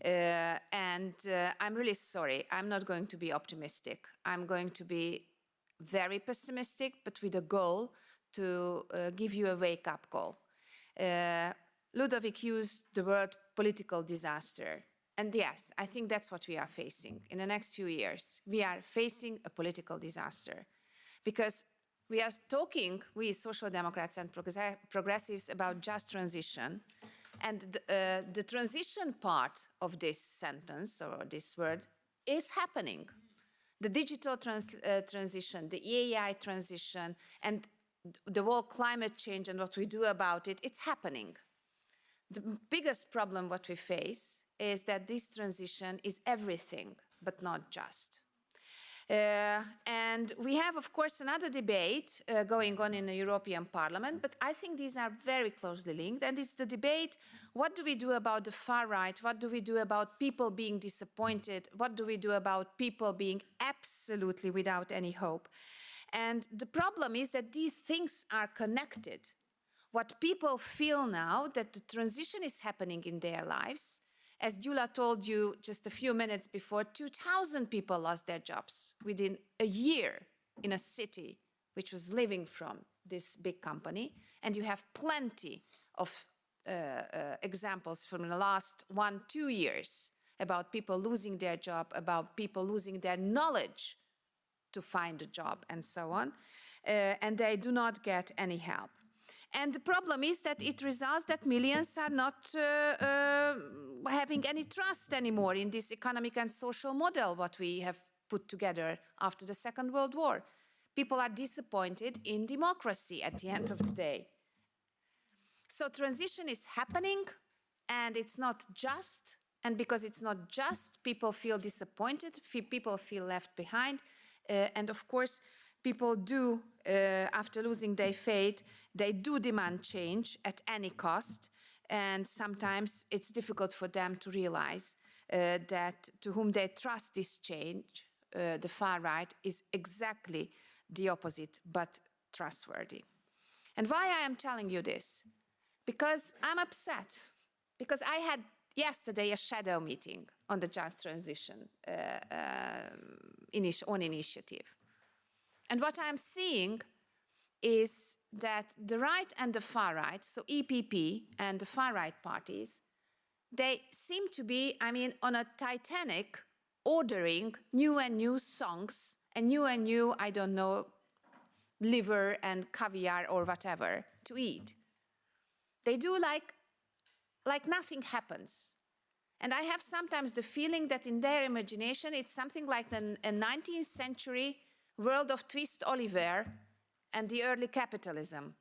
I'm really sorry, I'm not going to be optimistic. I'm going to be very pessimistic, but with a goal to give you a wake-up call. Ludovic used the word political disaster. And yes, I think that's what we are facing in the next few years. We are facing a political disaster because we are talking, we social democrats and progressives, about just transition. And the transition part of this sentence or this word is happening. The digital transition, the AI transition, and the whole climate change and what we do about it, it's happening. The biggest problem what we face is that this transition is everything, but not just. And we have, of course, another debate going on in the European Parliament, but I think these are very closely linked, and it's the debate, what do we do about the far right? What do we do about people being disappointed? What do we do about people being absolutely without any hope? And the problem is that these things are connected. What people feel now, that the transition is happening in their lives. As Gyula told you just a few minutes before, 2,000 people lost their jobs within a year in a city which was living from this big company. And you have plenty of examples from the last 1-2 years about people losing their job, about people losing their knowledge to find a job and so on. And they do not get any help. And the problem is that it results that millions are not having any trust anymore in this economic and social model what we have put together after the Second World War. People are disappointed in democracy at the end of the day. So transition is happening, and it's not just. And because it's not just, people feel disappointed, people feel left behind. And of course, people do, after losing their faith, they do demand change at any cost. And sometimes it's difficult for them to realize that to whom they trust this change, the far right, is exactly the opposite, but trustworthy. And why I am telling you this? Because I'm upset. Because I had yesterday a shadow meeting on the just transition initiative. And what I'm seeing is that the right and the far right, so EPP and the far right parties, they seem to be, on a Titanic, ordering new and new songs and new, I don't know, liver and caviar or whatever to eat. They do like nothing happens. And I have sometimes the feeling that in their imagination, it's something like a 19th century world of Twist Oliver and the early capitalism.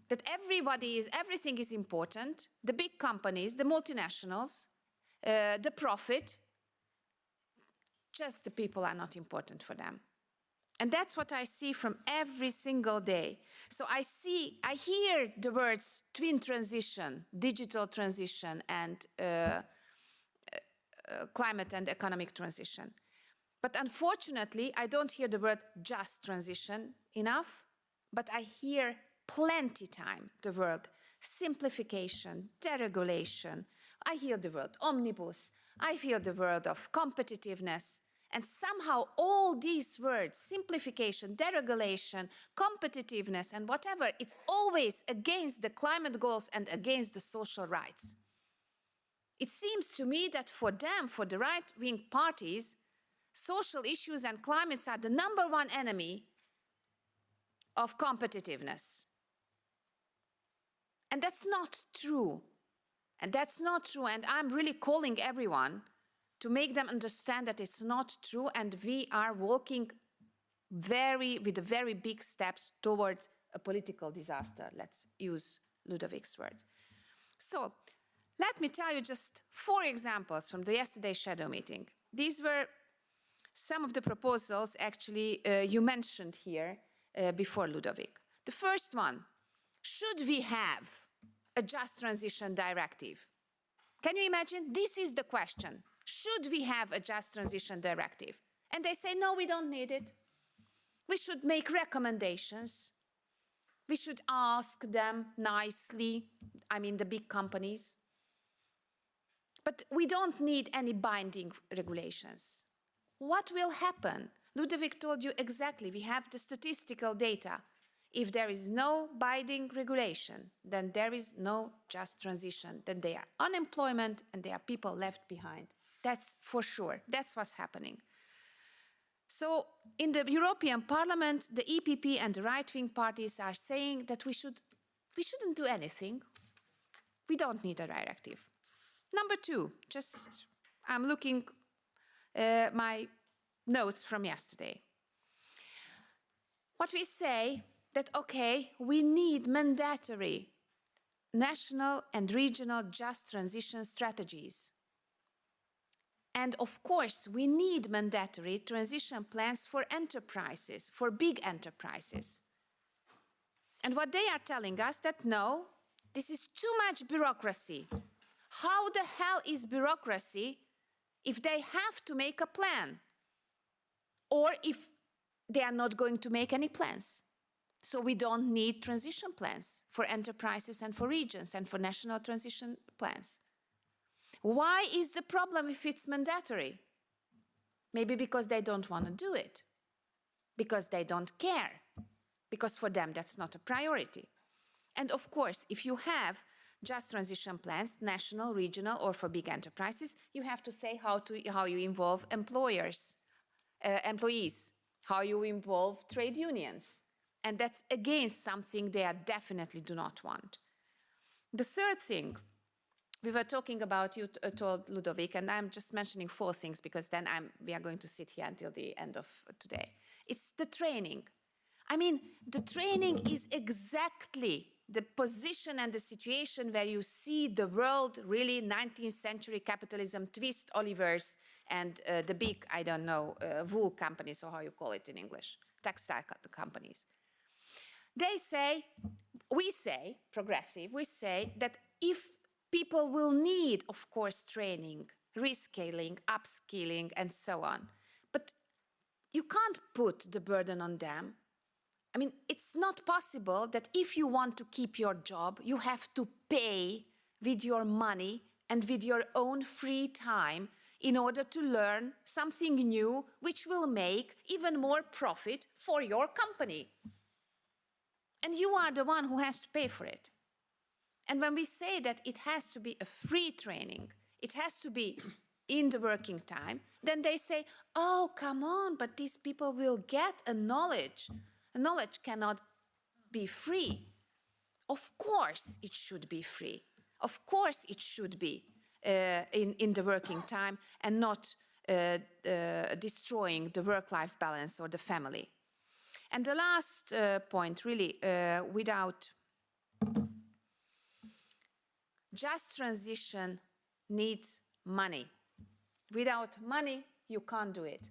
That everything is important, the big companies, the multinationals, the profit, just the people are not important for them. And that's what I see from every single day. So I hear the words twin transition, digital transition, and climate and economic transition. But unfortunately, I don't hear the word just transition enough, but I hear plenty time the word simplification, deregulation. I hear the word omnibus. I hear the word of competitiveness. And somehow all these words, simplification, deregulation, competitiveness, and whatever, it's always against the climate goals and against the social rights. It seems to me that for them, for the right-wing parties, social issues and climates are the #1 enemy of competitiveness. And that's not true. And that's not true. And I'm really calling everyone to make them understand that it's not true, and we are walking with very big steps towards a political disaster. Let's use Ludovic's words. So let me tell you just 4 examples from the yesterday's shadow meeting. These were some of the proposals actually you mentioned here before, Ludovic. The first one, should we have a just transition directive? Can you imagine? This is the question. Should we have a just transition directive? And they say, no, we don't need it. We should make recommendations. We should ask them nicely, the big companies. But we don't need any binding regulations. What will happen? Ludovic told you exactly, we have the statistical data. If there is no binding regulation, then there is no just transition. Then there are unemployment and there are people left behind. That's for sure. That's what's happening. So in the European Parliament, the EPP and the right-wing parties are saying that we shouldn't do anything. We don't need a directive. Number two, I'm looking my notes from yesterday. What we say that, okay, we need mandatory national and regional just transition strategies. And of course, we need mandatory transition plans for enterprises, for big enterprises. And what they are telling us that no, this is too much bureaucracy. How the hell is bureaucracy if they have to make a plan? Or if they are not going to make any plans? So we don't need transition plans for enterprises and for regions and for national transition plans. Why is the problem if it's mandatory? Maybe because they don't want to do it, because they don't care, because for them that's not a priority. And of course, if you have just transition plans, national, regional, or for big enterprises, you have to say how you involve employees, how you involve trade unions. And that's again something they definitely do not want. The third thing, we were talking about, you told Ludovic, and I'm just mentioning 4 things because then we are going to sit here until the end of today. It's the training. I mean, the training is exactly the position and the situation where you see the world really 19th century capitalism, twist Olivers and the big, I don't know, wool companies, or how you call it in English, textile companies. They say, we say, progressive, we say that if people will need, of course, training, reskilling, upskilling, and so on. But you can't put the burden on them. I mean, it's not possible that if you want to keep your job, you have to pay with your money and with your own free time in order to learn something new, which will make even more profit for your company. And you are the one who has to pay for it. And when we say that it has to be a free training, it has to be in the working time, then they say, oh, come on, but these people will get a knowledge. A knowledge cannot be free. Of course it should be free. Of course it should be in the working time and not destroying the work-life balance or the family. And the last point, really, without just transition needs money. Without money, you can't do it.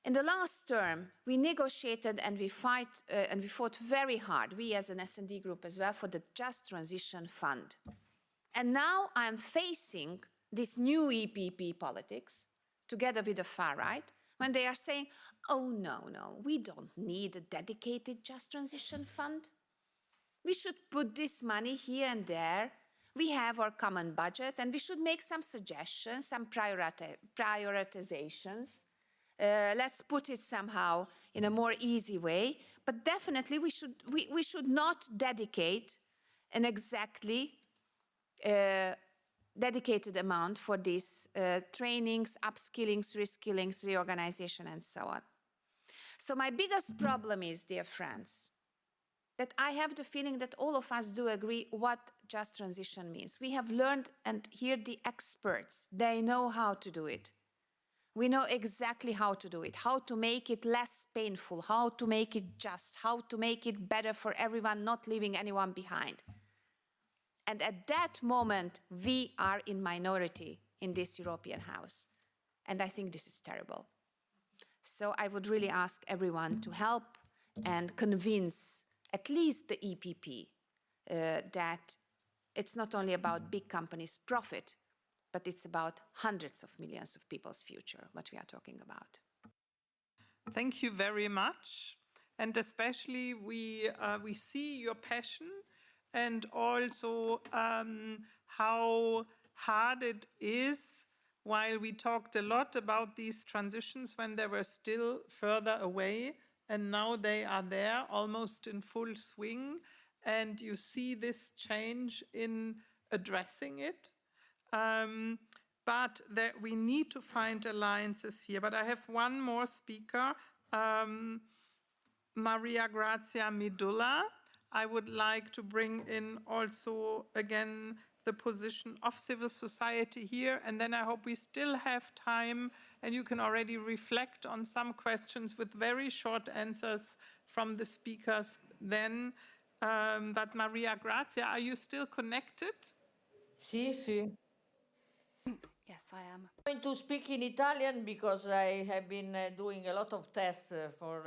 In the last term, we negotiated and we fought very hard, we as an S&D group as well, for the Just Transition Fund. And now I'm facing this new EPP politics, together with the far right, when they are saying, oh, no, we don't need a dedicated Just Transition Fund. We should put this money here and there. We have our common budget, and we should make some suggestions, some prioritizations. Let's put it somehow in a more easy way. But definitely we should not dedicate an exactly dedicated amount for these trainings, upskillings, reskillings, reorganization, and so on. So my biggest problem is, dear friends, that I have the feeling that all of us do agree what just transition means. We have learned, and here the experts, they know how to do it. We know exactly how to do it, how to make it less painful, how to make it just, how to make it better for everyone, not leaving anyone behind. And at that moment, we are in minority in this European House. And I think this is terrible. So I would really ask everyone to help and convince at least the EPP that it's not only about big companies' profit, but it's about hundreds of millions of people's future, what we are talking about. Thank you very much. And especially we see your passion and also how hard it is, while we talked a lot about these transitions when they were still further away, and now they are there almost in full swing, and you see this change in addressing it. But that we need to find alliances here. But I have one more speaker, Maria Grazia Medulla. I would like to bring in also, again, the position of civil society here, and then I hope we still have time and you can already reflect on some questions with very short answers from the speakers then. But Maria Grazia, are you still connected? Sì, sì. Yes, I am. I'm going to speak in Italian because I have been doing a lot of tests for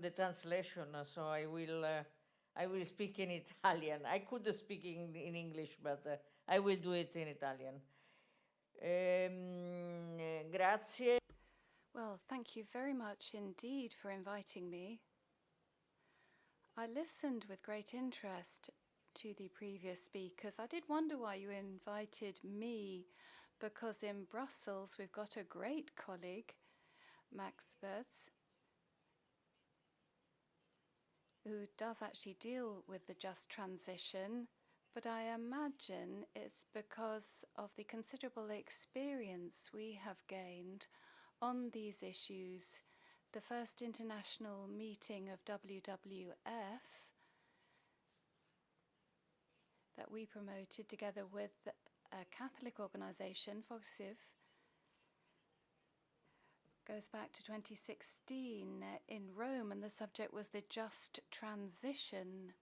the translation, so I will speak in Italian. I could speak in English, but I will do it in Italian. Grazie. Well, thank you very much indeed for inviting me. I listened with great interest to the previous speakers. I did wonder why you invited me, because in Brussels we've got a great colleague, Max Betz, who does actually deal with the just transition, but I imagine it's because of the considerable experience we have gained on these issues. The first international meeting of WWF that we promoted together with a Catholic organization, FOXIV, goes back to 2016 in Rome, and the subject was the just transition.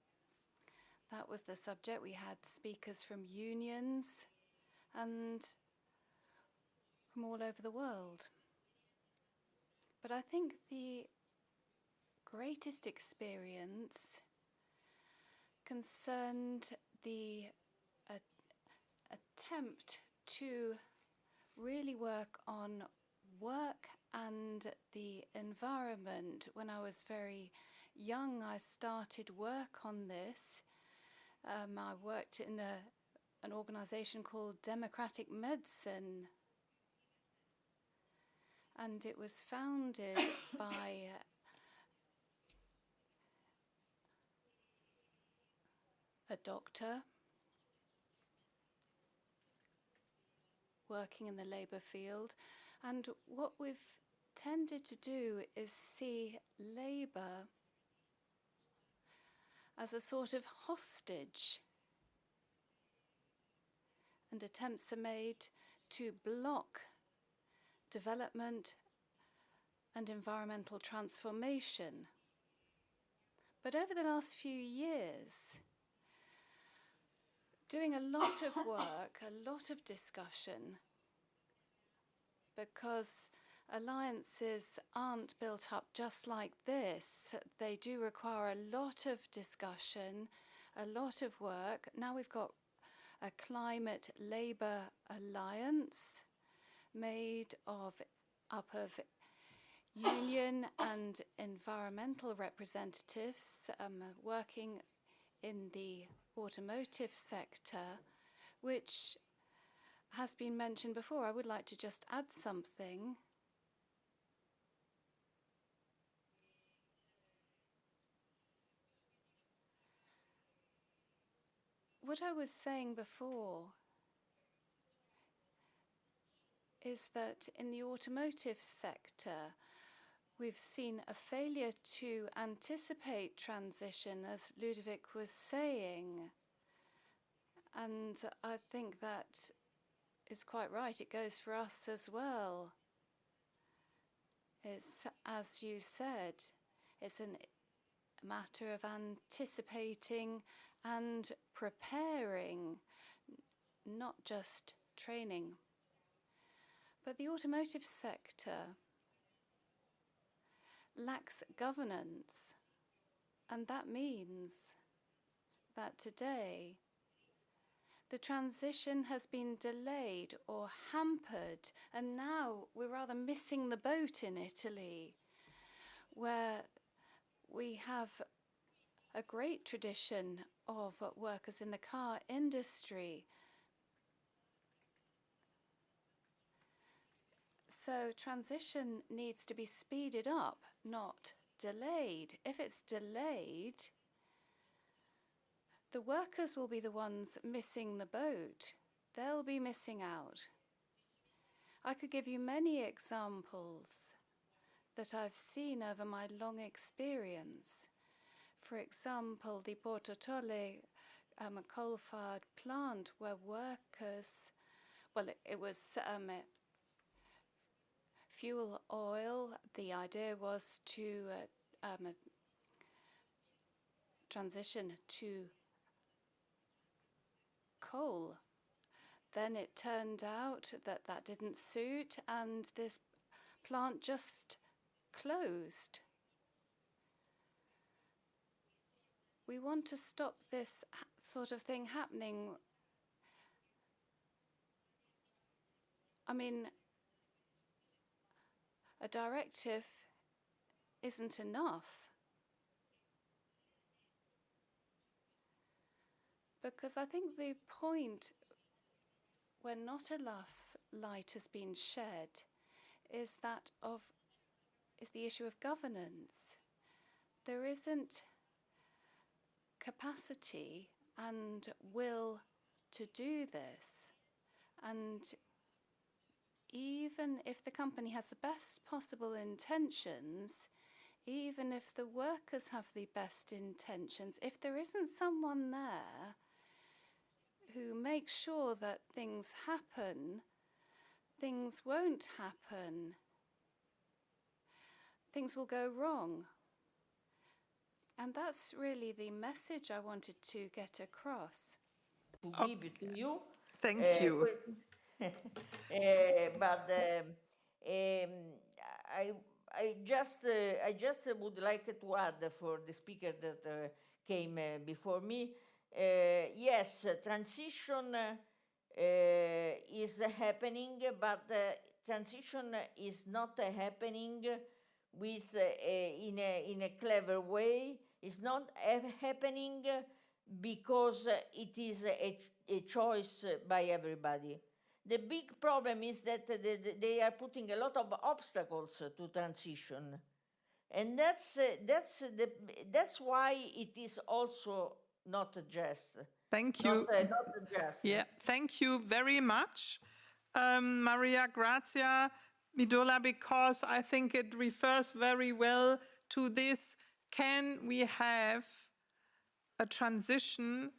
That was the subject. We had speakers from unions and from all over the world. But I think the greatest experience concerned the attempt to really work on work and the environment. When I was very young, I started work on this. I worked in an organization called Democratic Medicine, and it was founded by a doctor working in the labour field. And what we've tended to do is see labour as a sort of hostage, and attempts are made to block development and environmental transformation. But over the last few years, doing a lot of work, a lot of discussion, because alliances aren't built up just like this. They do require a lot of discussion, a lot of work. Now we've got a climate labour alliance made up of union and environmental representatives working in the automotive sector, which has been mentioned before. I would like to just add something. What I was saying before is that in the automotive sector, we've seen a failure to anticipate transition, as Ludovic was saying. And I think that is quite right. It goes for us as well. It's, as you said, it's a matter of anticipating and preparing, not just training. But the automotive sector lacks governance, and that means that today the transition has been delayed or hampered, and now we're rather missing the boat in Italy, where we have a great tradition of workers in the car industry. So transition needs to be speeded up, not delayed. If it's delayed, the workers will be the ones missing the boat. They'll be missing out. I could give you many examples that I've seen over my long experience. For example, the Porto Tolle coal-fired plant where workers, well, it was fuel oil. The idea was to transition to coal. Then it turned out that that didn't suit, and this plant just closed. We want to stop this sort of thing happening. I mean, a directive isn't enough, because I think the point where not enough light has been shed is the issue of governance. There isn't capacity and will to do this. And even if the company has the best possible intentions, even if the workers have the best intentions, if there isn't someone there who makes sure that things happen, things won't happen. Things will go wrong. And that's really the message I wanted to get across. To give it to you. Thank you. But I just would like to add for the speaker that came before me. Yes, transition is happening, but transition is not happening with in a clever way. It's not happening because it is a choice by everybody. The big problem is that they are putting a lot of obstacles to transition, and that's why it is also not just. Thank you. Not just. Yeah, thank you very much, Maria Grazia Midola, because I think it refers very well to this. Can we have a transition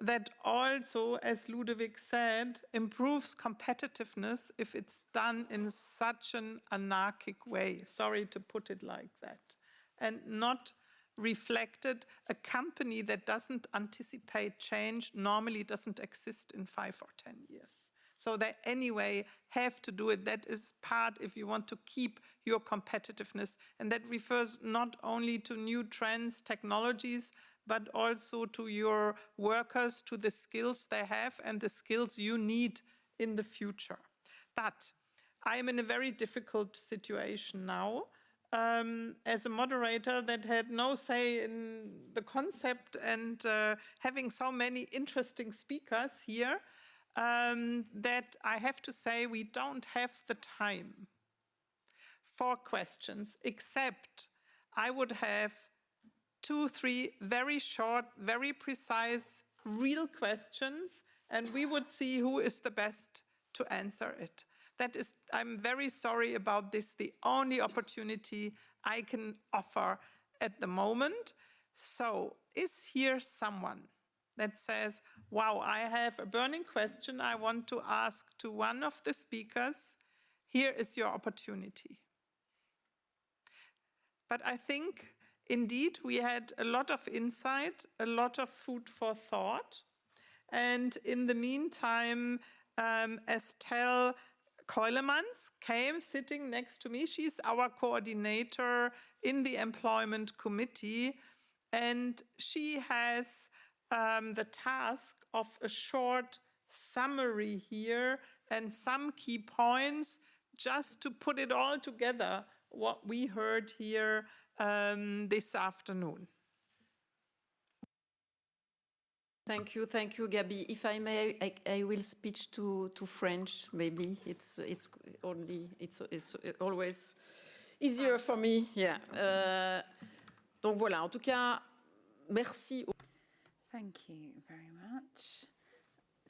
that also, as Ludovic said, improves competitiveness if it's done in such an anarchic way? Sorry to put it like that. And not reflected. A company that doesn't anticipate change normally doesn't exist in 5 or 10 years. So they anyway have to do it. That is part if you want to keep your competitiveness. And that refers not only to new trends, technologies, but also to your workers, to the skills they have and the skills you need in the future. But I am in a very difficult situation now. As a moderator that had no say in the concept and having so many interesting speakers here, that I have to say we don't have the time for questions, except I would have 2, 3 very short, very precise, real questions, and we would see who is the best to answer it. That is, I'm very sorry about this, the only opportunity I can offer at the moment. So, is here someone that says, wow, I have a burning question I want to ask to one of the speakers? Here is your opportunity. But I think, indeed, we had a lot of insight, a lot of food for thought. And in the meantime, Estelle Keulemans came sitting next to me. She's our coordinator in the Employment Committee, and she has the task of a short summary here and some key points just to put it all together, what we heard here this afternoon. Thank you, Gabi. If I may, I will speak to French. Maybe it's always easier for me. Yeah. Donc voilà, en tout cas, merci. Thank you very much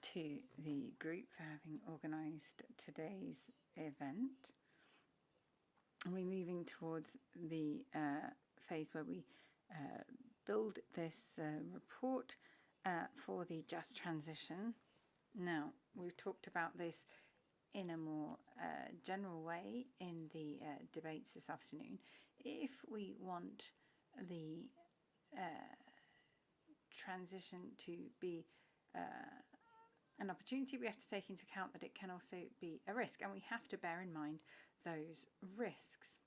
to the group for having organised today's event. We're moving towards the phase where we build this report for the just transition. Now, we've talked about this in a more general way in the debates this afternoon. If we want the transition to be an opportunity, we have to take into account that it can also be a risk, and we have to bear in mind those risks.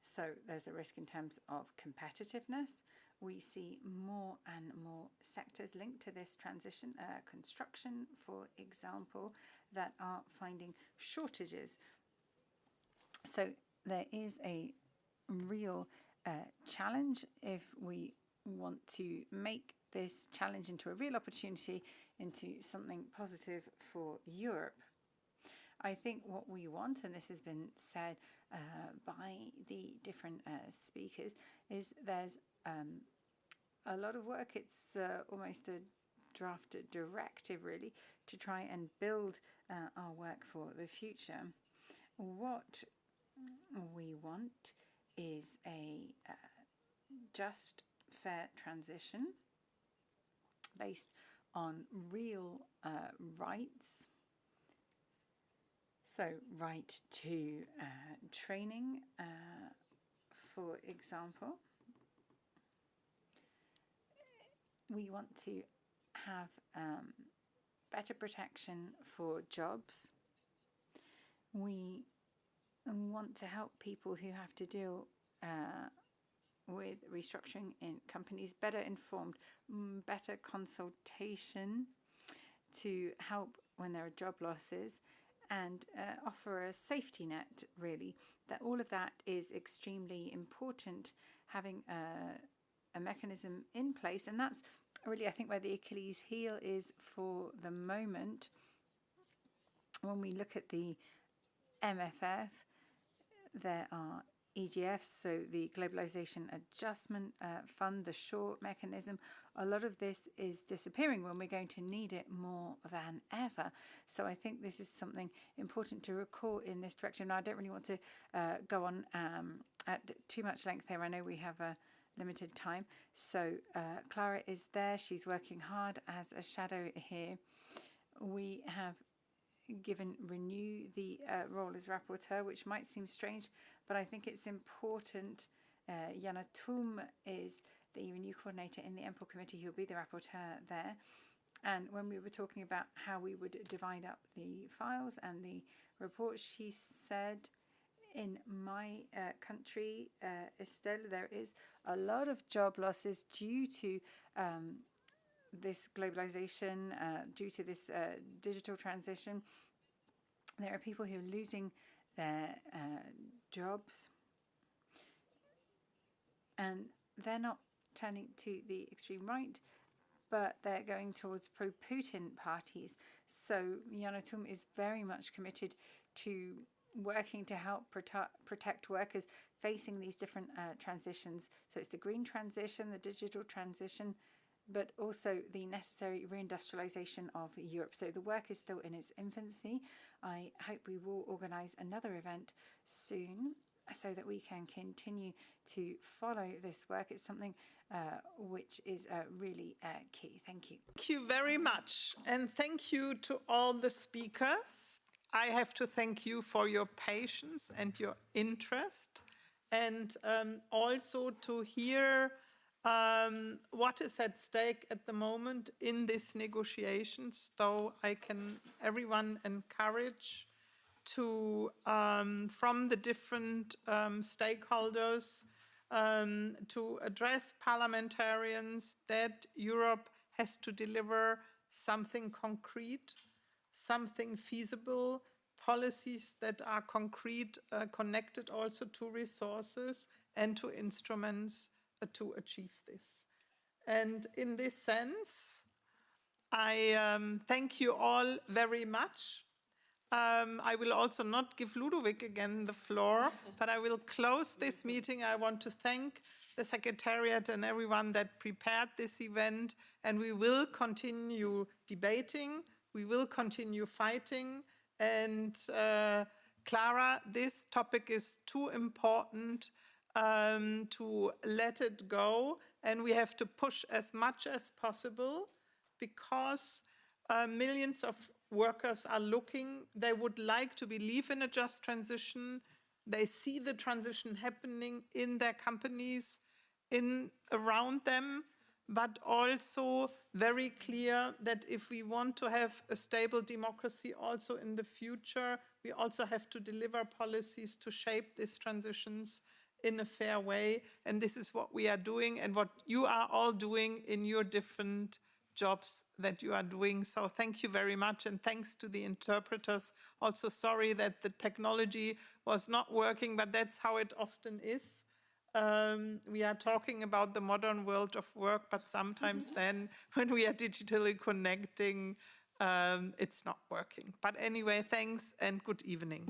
So there's a risk in terms of competitiveness. We see more and more sectors linked to this transition, construction, for example, that are finding shortages. So there is a real challenge if we want to make this challenge into a real opportunity, into something positive for Europe. I think what we want, and this has been said by the different speakers, is there's a lot of work. It's almost a draft directive, really, to try and build our work for the future. What we want is a just, fair transition based on real rights. So, right to training, for example. We want to have better protection for jobs. We want to help people who have to deal with restructuring in companies, better informed, better consultation to help when there are job losses, and offer a safety net, really. That all of that is extremely important, having a mechanism in place, and that's really, I think, where the Achilles heel is for the moment. When we look at the MFF, there are EGFs, so the Globalization Adjustment Fund, the shore mechanism. A lot of this is disappearing when we're going to need it more than ever. So I think this is something important to recall in this direction. Now, I don't really want to go on at too much length here. I know we have a limited time. So Clara is there. She's working hard as a shadow here. We have given Renew the role as rapporteur, which might seem strange, but I think it's important. Jana Thum is the Renew coordinator in the EMPL committee, who'll be the rapporteur there. And when we were talking about how we would divide up the files and the report, she said, in my country, Estelle, there is a lot of job losses due to this globalization, due to this digital transition. There are people who are losing their jobs, and they're not turning to the extreme right, but they're going towards pro-Putin parties. So Jana Thum is very much committed to working to help protect workers facing these different transitions. So it's the green transition, the digital transition, but also the necessary reindustrialization of Europe. So the work is still in its infancy. I hope we will organize another event soon so that we can continue to follow this work. It's something which is really key. Thank you. Thank you very much. And thank you to all the speakers. I have to thank you for your patience and your interest, and also to hear what is at stake at the moment in these negotiations. So I can everyone encourage to, from the different stakeholders, to address parliamentarians that Europe has to deliver something concrete, something feasible, policies that are concrete, connected also to resources and to instruments to achieve this. And in this sense, I thank you all very much. I will also not give Ludovic again the floor, but I will close this meeting. I want to thank the Secretariat and everyone that prepared this event, and we will continue debating, we will continue fighting, and Clara, this topic is too important to let it go, and we have to push as much as possible, because millions of workers are looking, they would like to believe in a just transition. They see the transition happening in their companies, around them, but also very clear that if we want to have a stable democracy also in the future, we also have to deliver policies to shape these transitions in a fair way. And this is what we are doing and what you are all doing in your different jobs that you are doing. So thank you very much, and thanks to the interpreters. Also sorry that the technology was not working, but that's how it often is. We are talking about the modern world of work, but sometimes then when we are digitally connecting, it's not working. But anyway, thanks and good evening.